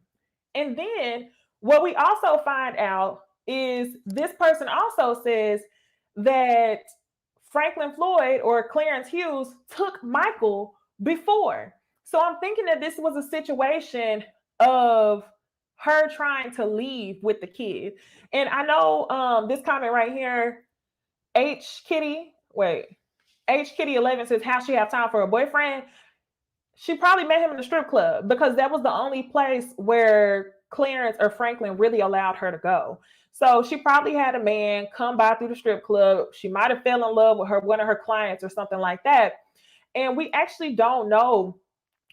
And then what we also find out is this person also says that Franklin Floyd or Clarence Hughes took Michael before. So I'm thinking that this was a situation of her trying to leave with the kid. And I know this comment right here, H Kitty 11 says, how she have time for a boyfriend? She probably met him in the strip club because that was the only place where Clarence or Franklin really allowed her to go. So she probably had a man come by through the strip club. She might have fell in love with one of her clients or something like that. And we actually don't know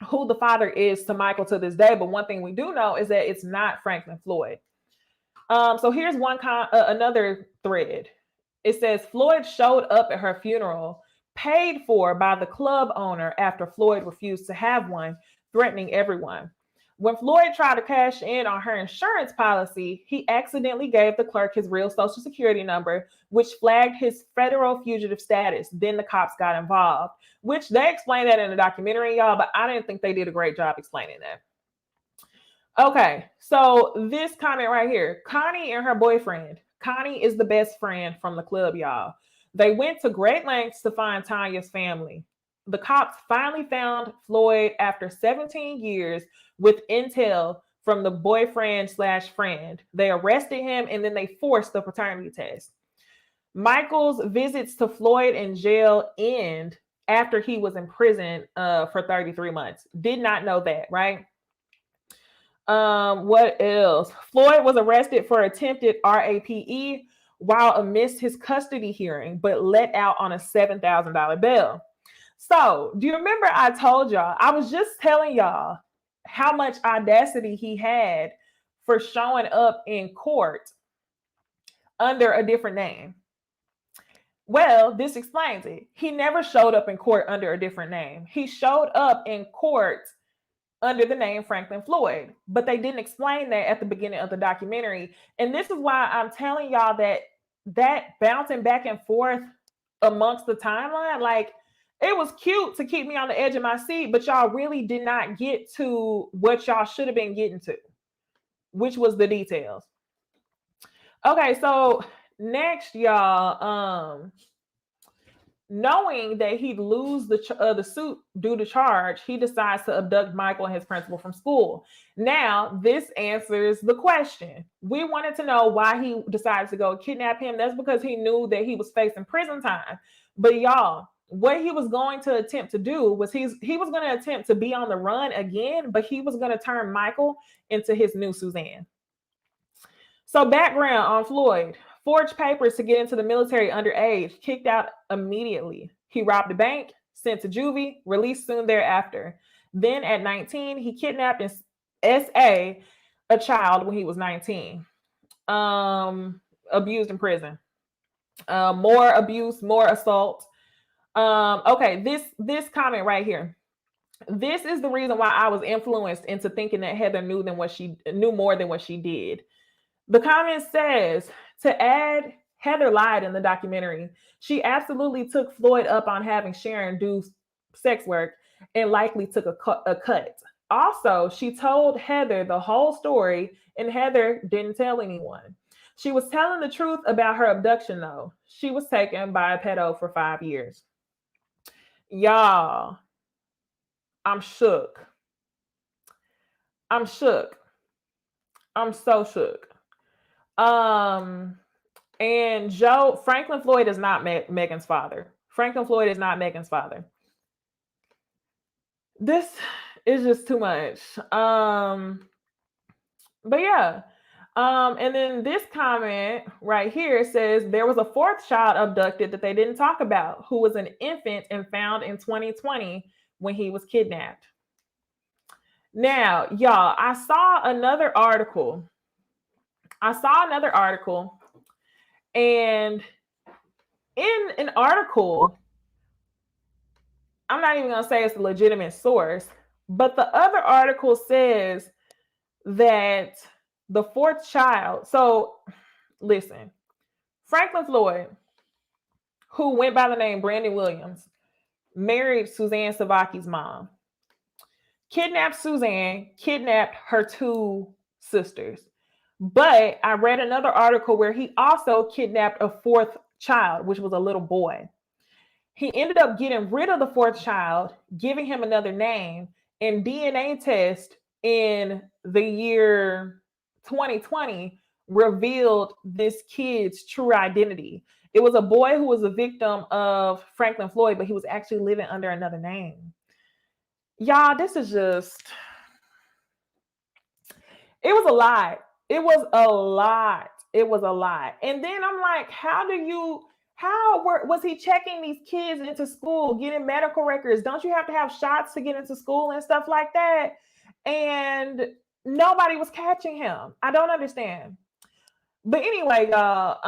who the father is to Michael to this day. But one thing we do know is that it's not Franklin Floyd. So here's another thread. It says Floyd showed up at her funeral, paid for by the club owner after Floyd refused to have one. threatening everyone. When Floyd tried to cash in on her insurance policy, he accidentally gave the clerk his real social security number, which flagged his federal fugitive status. Then the cops got involved, which they explained that in the documentary, y'all, but I didn't think they did a great job explaining that. Okay, so this comment right here, Connie and her boyfriend. Connie is the best friend from the club, y'all. They went to great lengths to find Tonya's family. The cops finally found Floyd after 17 years with intel from the boyfriend/friend. They arrested him and then they forced the paternity test. Michael's visits to Floyd in jail end after he was in prison for 33 months. Did not know that, right? What else? Floyd was arrested for attempted RAPE while amidst his custody hearing, but let out on a $7,000 bail. So, do you remember I told y'all, I was just telling y'all how much audacity he had for showing up in court under a different name? Well, this explains it. He never showed up in court under a different name. He showed up in court under the name Franklin Floyd, but they didn't explain that at the beginning of the documentary. And this is why I'm telling y'all that bouncing back and forth amongst the timeline, like, it was cute to keep me on the edge of my seat, but y'all really did not get to what y'all should have been getting to, which was the details. Okay, so next, y'all, knowing that he'd lose the suit due to charge, he decides to abduct Michael and his principal from school. Now, this answers the question. We wanted to know why he decided to go kidnap him. That's because he knew that he was facing prison time. But y'all, what he was going to attempt to do was he was going to attempt to be on the run again, but he was going to turn Michael into his new Suzanne. So background on Floyd. Forged papers to get into the military underage, kicked out immediately. He robbed a bank, sent to juvie, released soon thereafter. Then at 19, he kidnapped and SA a child when he was 19. Abused in prison. More abuse, more assault. Okay, this comment right here. This is the reason why I was influenced into thinking that Heather knew more than what she did. The comment says, to add, Heather lied in the documentary. She absolutely took Floyd up on having Sharon do sex work and likely took a cut. Also, she told Heather the whole story and Heather didn't tell anyone. She was telling the truth about her abduction though. She was taken by a pedo for 5 years. Y'all, I'm shook. I'm shook. I'm so shook. And Franklin Floyd is not Megan's father. Franklin Floyd is not Megan's father. This is just too much. But yeah. And then this comment right here says there was a fourth child abducted that they didn't talk about, who was an infant and found in 2020 when he was kidnapped. Now, y'all, I saw another article. And in an article, I'm not even going to say it's a legitimate source, but the other article says that the fourth child. So listen, Franklin Floyd, who went by the name Brandon Williams, married Suzanne Sevakis' mom, kidnapped Suzanne, kidnapped her two sisters. But I read another article where he also kidnapped a fourth child, which was a little boy. He ended up getting rid of the fourth child, giving him another name, and DNA test in the year 2020 revealed this kid's true identity. It was a boy who was a victim of Franklin Floyd, but he was actually living under another name. Y'all, this is just, it was a lot. It was a lot. And then I'm like, was he checking these kids into school, getting medical records? Don't you have to have shots to get into school and stuff like that? And nobody was catching him. I don't understand. But anyway, y'all,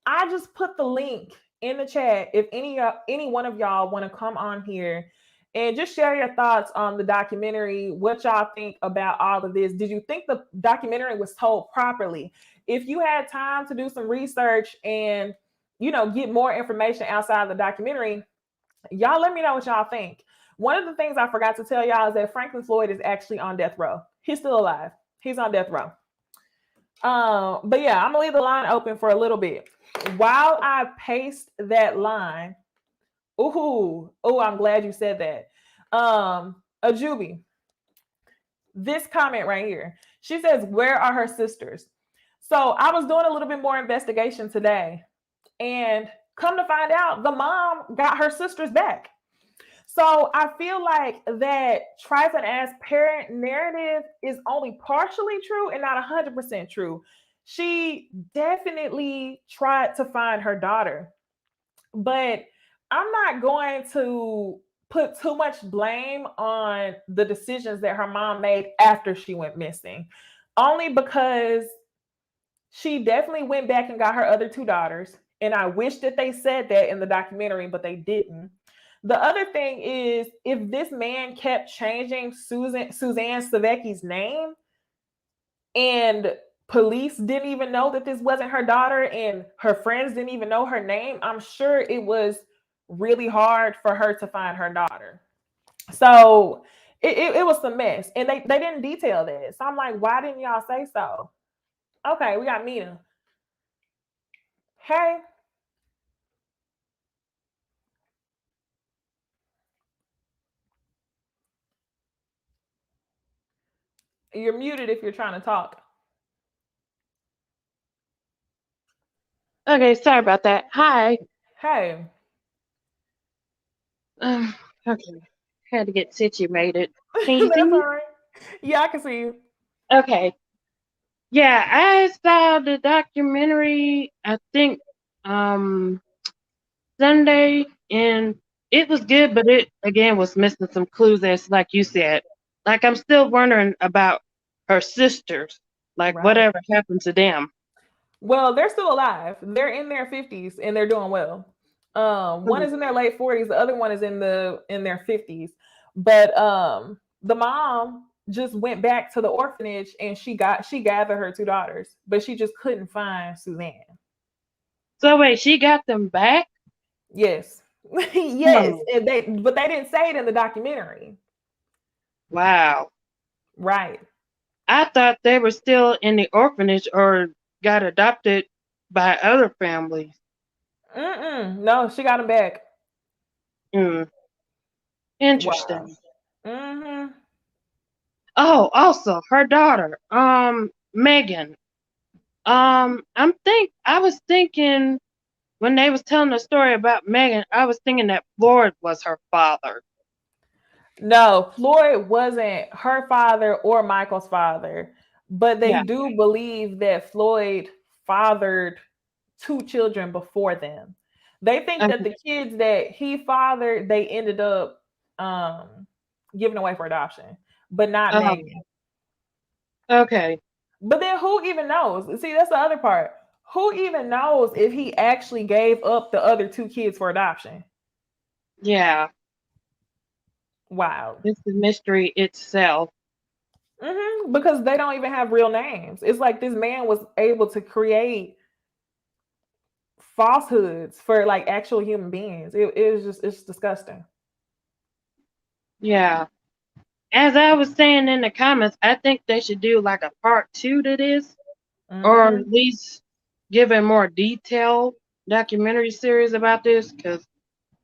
I just put the link in the chat if any one of y'all want to come on here and just share your thoughts on the documentary. What y'all think about all of this? Did you think the documentary was told properly? If you had time to do some research and get more information outside of the documentary, y'all let me know what y'all think. One of the things I forgot to tell y'all is that Franklin Floyd is actually on death row. He's still alive. He's on death row. But yeah, I'm gonna leave the line open for a little bit while I paste that line. I'm glad you said that. Ajubi, this comment right here. She says, "Where are her sisters?" So I was doing a little bit more investigation today, and come to find out, the mom got her sisters back. So I feel like that trifling ass parent narrative is only partially true and not 100% true. She definitely tried to find her daughter, but I'm not going to put too much blame on the decisions that her mom made after she went missing, only because she definitely went back and got her other two daughters. And I wish that they said that in the documentary, but they didn't. The other thing is, if this man kept changing Suzanne Sevakis' name, and police didn't even know that this wasn't her daughter, and her friends didn't even know her name, I'm sure it was really hard for her to find her daughter. So it was a mess. And they didn't detail this. So I'm like, why didn't y'all say so? Okay, we got Mina. Hey. You're muted if you're trying to talk. Okay, sorry about that. Hi. Hey. Okay, had to get situated. Can you see That's all me? right. Yeah, I can see you. Okay. Yeah, I saw the documentary, I think, um, Sunday, and it was good, but it again was missing some clues, as like you said. Like I'm still wondering about her sisters, like Right. whatever happened to them. Well, they're still alive. They're in their 50s and they're doing well. One Mm. is in their late 40s, the other one is in their 50s. But the mom just went back to the orphanage and she gathered her two daughters, but she just couldn't find Suzanne. So wait, she got them back? Yes. Yes, Oh, and they didn't say it in the documentary. wow. Right. I thought they were still in the orphanage or got adopted by other families. Mm-mm. No, she got them back. Mm, Wow. interesting. Mm-hmm. Oh, also her daughter, Megan. I was thinking when they was telling the story about Megan, I was thinking that Floyd was her father. No, Floyd wasn't her father or Michael's father, but they Yeah. do believe that Floyd fathered two children before them. They think that Okay. the kids that he fathered, they ended up um, giving away for adoption, but not Um, Megan. okay. But then who even knows? See, that's the other part. Who even knows if he actually gave up the other two kids for adoption? Yeah. Wow. It's the mystery itself. Because they don't even have real names. It's like this man was able to create falsehoods for like actual human beings. It's disgusting. Yeah. As I was saying in the comments, I think they should do like a part two to this, or Hmm. at least give a more detailed documentary series about this, because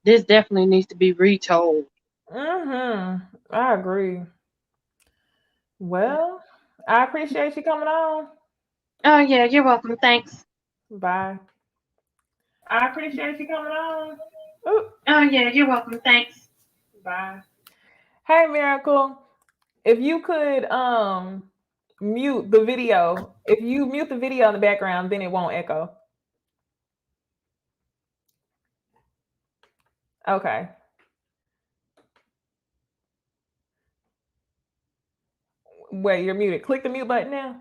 this definitely needs to be retold. I agree. Yeah. Well, I appreciate you coming on. Oh yeah, you're welcome. Thanks. Bye. I appreciate you coming on. Ooh, Oh yeah, you're welcome. Thanks. bye. Hey, Miracle. If you could mute the video. If you mute the video in the background, then it won't echo. Okay. Wait, you're muted. Click the mute button now.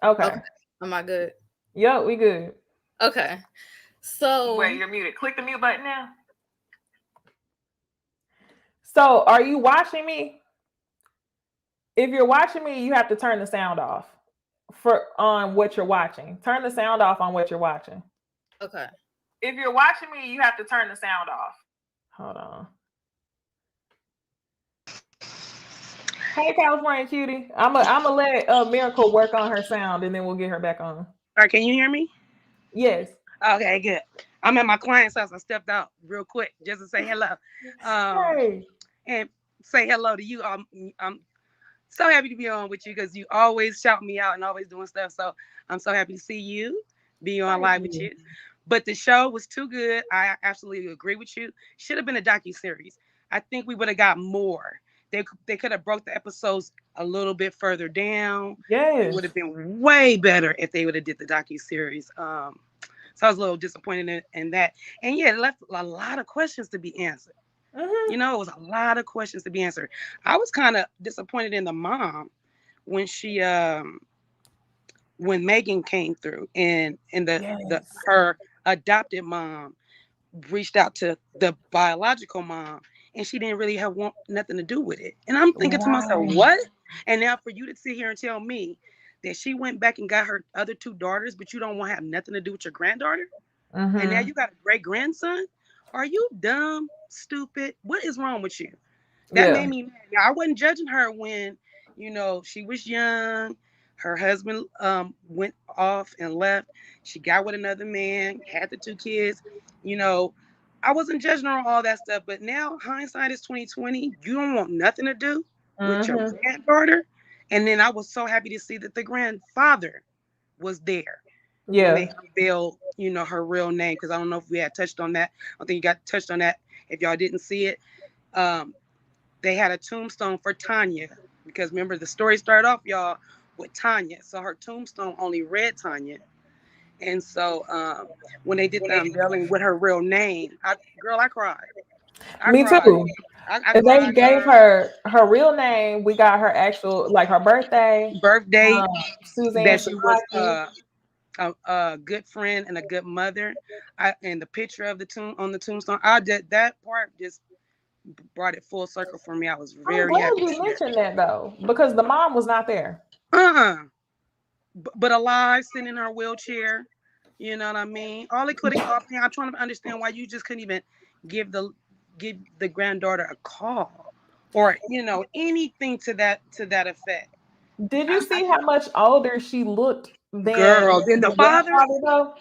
Okay. Okay. Am I good? Yep, we good. Okay. Wait, So you're muted. Click the mute button now. So, are you watching me? If you're watching me, you have to turn the sound off on what you're watching. Turn the sound off on what you're watching. Okay. If you're watching me, you have to turn the sound off. Hold on. Hey, California cutie. I'm gonna let Miracle work on her sound, and then we'll get her back on. All right, can you hear me? Yes. Okay, good. I'm at my client's house. I stepped out real quick just to say hello. Hey. And say hello to you. I'm so happy to be on with you because you always shout me out and always doing stuff. So I'm so happy to see you, be on live with you. But the show was too good. I absolutely agree with you. Should have been a docuseries. I think we would have got more. They could have broke the episodes a little bit further down. Yes. It would have been way better if they would have did the docuseries. So I was a little disappointed in that. And yeah, it left a lot of questions to be answered. Mm-hmm. You know, it was a lot of questions to be answered. I was kind of disappointed in the mom when she when Megan came through and her adopted mom reached out to the biological mom and she didn't really have nothing to do with it. And I'm thinking to myself, what? And now for you to sit here and tell me that she went back and got her other two daughters, but you don't want to have nothing to do with your granddaughter? Mm-hmm. And now you got a great grandson? Are you dumb, stupid? What is wrong with you? That made me mad. Now, I wasn't judging her when, you know, she was young. Her husband went off and left. She got with another man, had the two kids. You know, I wasn't judging her on all that stuff. But now hindsight is 2020. You don't want nothing to do with your granddaughter. And then I was so happy to see that the grandfather was there when they unveiled, you know, her real name. Because I don't know if we had touched on that. I think you got touched on that if y'all didn't see it. They had a tombstone for Tonya because remember the story started off, y'all, with Tonya. So her tombstone only read Tonya. And so when they did the unveiling with her real name, I cried. Me cried. too. I they gave her real name. We got her actual, like her birthday, Suzanne that she was Sevakis. a good friend and a good mother. And the picture of the tombstone, I did that part just brought it full circle for me. I was very happy. I'm glad you mentioned that though, because the mom was not there. But alive, sitting in her wheelchair. You know what I mean? All it could have. I'm trying to understand why you just couldn't even give the granddaughter a call, or you know anything to that effect. Did you see how much older she looked than the father? Though?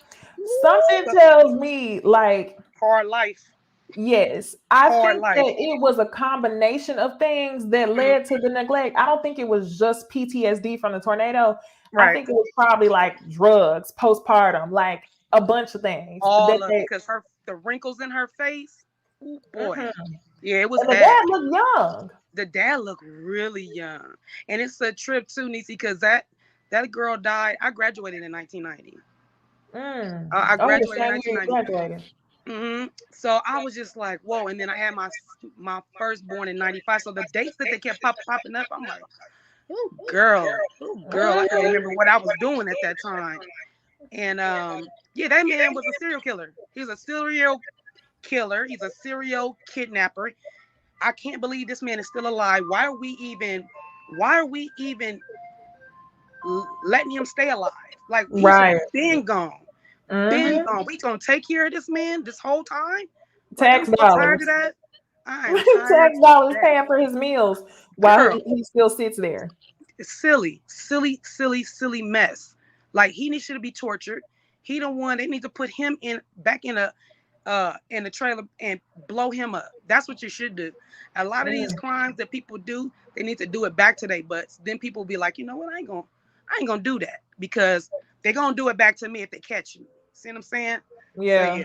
Something tells me like hard life. Yes, I think that it was a combination of things that led to the neglect. I don't think it was just PTSD from the tornado. Right. I think it was probably like drugs, postpartum, like a bunch of things. All of it, because the wrinkles in her face. Ooh, boy, yeah, it was and bad. The dad looked young. The dad looked really young, and it's a trip too, Necey, because that girl died. I graduated in 1990. I graduated in 1990. So I was just like, whoa. And then I had my firstborn in 95. So the dates that they kept popping up, I'm like, oh girl, I can't remember what I was doing at that time. And yeah, that man was a serial killer. He's a serial killer. He's a serial kidnapper. I can't believe this man is still alive. Why are we even letting him stay alive? Like he's been gone. Been gone. We gonna take care of this man this whole time. Tax dollars. Tax dollars paying for his meals while he still sits there. It's silly mess. Like he should be tortured. He the one. They need to put him back in the trailer and blow him up. That's what you should do. A lot of these crimes that people do, they need to do it back to their butts. Then people will be like, you know what? I ain't gonna do that because they're gonna do it back to me if they catch you. See what I'm saying? Yeah.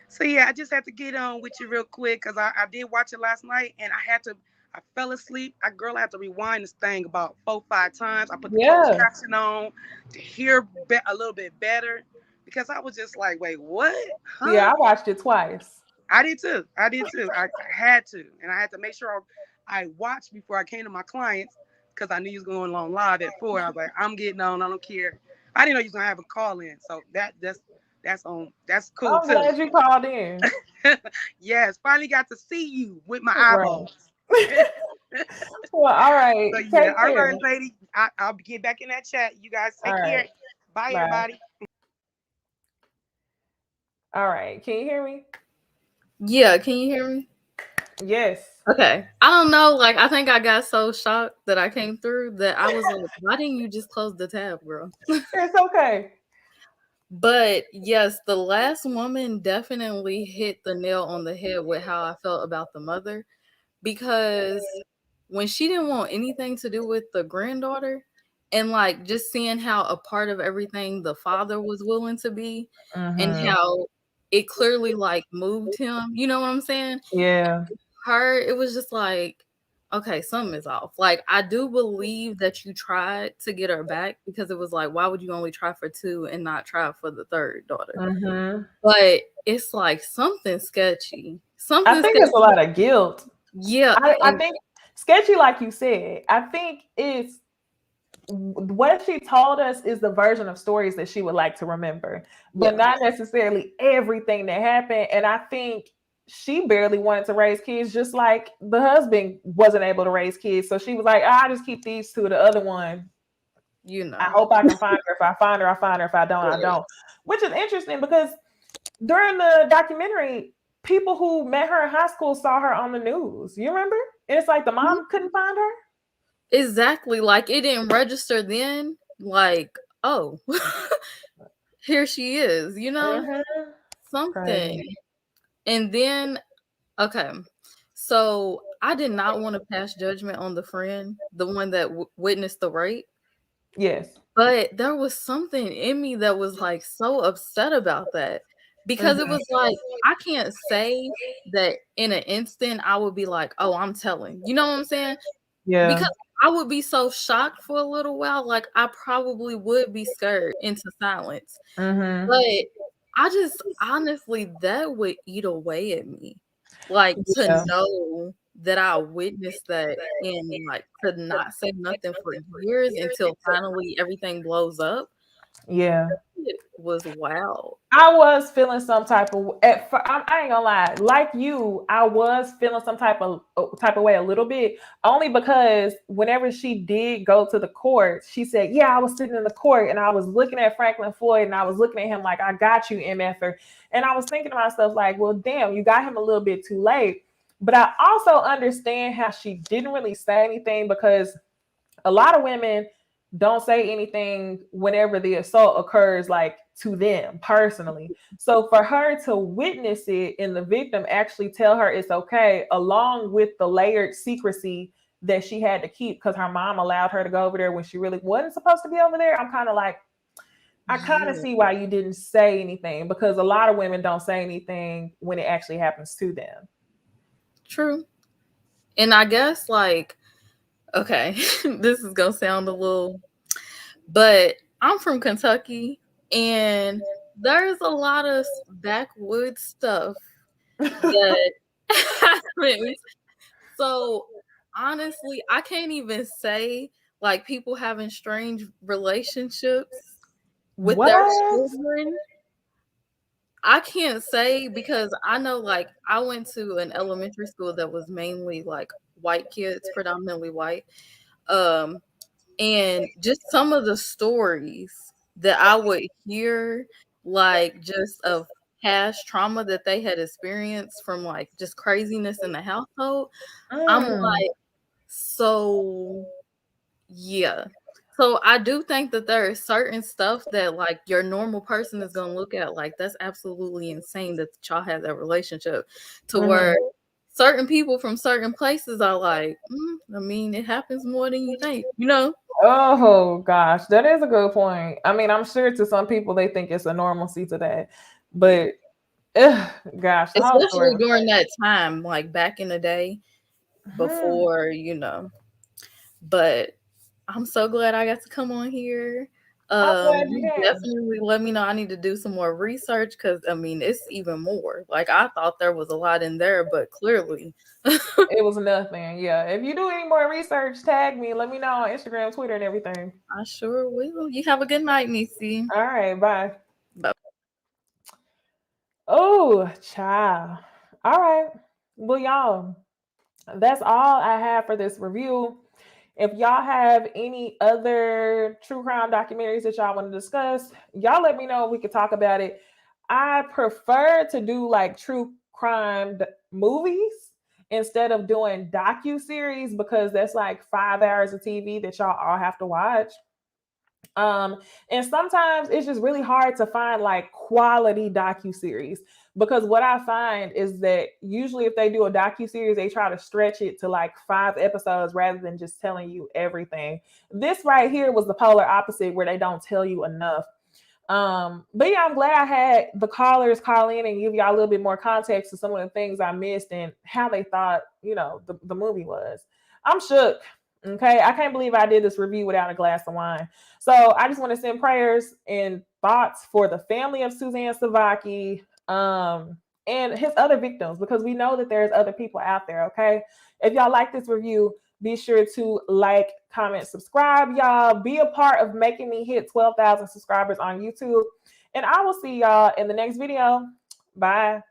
So yeah, I just had to get on with you real quick because I did watch it last night and I fell asleep. I had to rewind this thing about 4-5 times. I put the closed caption on to hear a little bit better because I was just like, wait, what? Huh? Yeah, I watched it twice. I did too. I had to. And I had to make sure I watched before I came to my clients because I knew he was going on live at 4. I was like, I'm getting on. I don't care. I didn't know you was going to have a call in. So that's That's cool I'm too. glad you called in. Yes, finally got to see you with my Right. eyeballs. Well, all right. So yeah, Take all care. right, lady. I'll get back in that chat. You guys All take care. right. Bye, Bye. everybody. All right. Can you hear me? Yeah, can you hear me? Yes. Okay. I don't know. Like, I think I got so shocked that I came through that I was like, why didn't you just close the tab, girl? It's okay. But yes, the last woman definitely hit the nail on the head with how I felt about the mother. Because when she didn't want anything to do with the granddaughter, and like just seeing how a part of everything the father was willing to be, and how it clearly like moved him, you know what I'm saying? Yeah. It was just like, okay, something is off. Like, I do believe that you tried to get her back, because it was like, why would you only try for 2 and not try for the third daughter? But it's like something sketchy. I think it's a lot of guilt. Yeah. I think sketchy, like you said. I think it's what she told us is the version of stories that she would like to remember, but not necessarily everything that happened. And I think she barely wanted to raise kids, just like the husband wasn't able to raise kids. So she was like, I'll just keep these 2. The other one, you know, I hope I can find her. If I find her, I find her. If I don't, I don't. Which is interesting, because during the documentary, people who met her in high school saw her on the news. You remember? And it's like the mom couldn't find her. Exactly. Like, it didn't register then. Like, oh, here she is, you know? Something. Crazy. And then, okay. So I did not want to pass judgment on the friend, the one that witnessed the rape. Yes. But there was something in me that was like so upset about that, because it was like, I can't say that in an instant I would be like, oh, I'm telling. You know what I'm saying? Yeah. Because I would be so shocked for a little while. Like, I probably would be scared into silence. But I just honestly, that would eat away at me. Like, to know that I witnessed that, and like to not say nothing for years until finally everything blows up. Yeah. It was wild. I was feeling some type of I ain't gonna lie, like you, I was feeling some type of way a little bit, only because whenever she did go to the court, she said, yeah, I was sitting in the court and I was looking at Franklin Floyd and I was looking at him like, I got you, MFer. And I was thinking to myself, like, well, damn, you got him a little bit too late. But I also understand how she didn't really say anything, because a lot of women don't say anything whenever the assault occurs, like to them personally. So for her to witness it and the victim actually tell her it's okay, along with the layered secrecy that she had to keep because her mom allowed her to go over there when she really wasn't supposed to be over there, I'm kind of like, I kind of see why you didn't say anything, because a lot of women don't say anything when it actually happens to them. True. And I guess, like, okay, this is gonna sound a little, but I'm from Kentucky, and there's a lot of backwoods stuff that happens. So honestly, I can't even say like people having strange relationships with their children. I can't say, because I know, like, I went to an elementary school that was mainly like white kids, predominantly white. And just some of the stories that I would hear, like, just of past trauma that they had experienced from like just craziness in the household. I'm like, so yeah. So I do think that there is certain stuff that like your normal person is gonna look at like, that's absolutely insane that y'all have that relationship, to where certain people from certain places are like, I mean, it happens more than you think, you know? Oh gosh, that is a good point. I mean, I'm sure to some people they think it's a normalcy to that, but gosh, the whole story Especially during that time, like back in the day, before, you know. But I'm so glad I got to come on here. You definitely let me know. I need to do some more research, because I mean, it's even more. Like, I thought there was a lot in there, but clearly it was nothing. Yeah. If you do any more research, tag me. Let me know on Instagram, Twitter, and everything. I sure will. You have a good night, Necey. All right. Bye. Bye. Whew, child. All right. Well, y'all, that's all I have for this review. If y'all have any other true crime documentaries that y'all want to discuss, y'all let me know. We could talk about it. I prefer to do like true crime movies instead of doing docu-series because that's like 5 hours of TV that y'all all have to watch. And sometimes it's just really hard to find like quality docu-series because what I find is that usually if they do a docu-series, they try to stretch it to like 5 episodes rather than just telling you everything. This right here was the polar opposite where they don't tell you enough. But yeah, I'm glad I had the callers call in and give y'all a little bit more context to some of the things I missed and how they thought, the movie was. I'm shook. Okay. I can't believe I did this review without a glass of wine. So I just want to send prayers and thoughts for the family of Suzanne Sevakis, and his other victims, because we know that there's other people out there. Okay. If y'all like this review, be sure to like, comment, subscribe, y'all. Be a part of making me hit 12,000 subscribers on YouTube. And I will see y'all in the next video. Bye.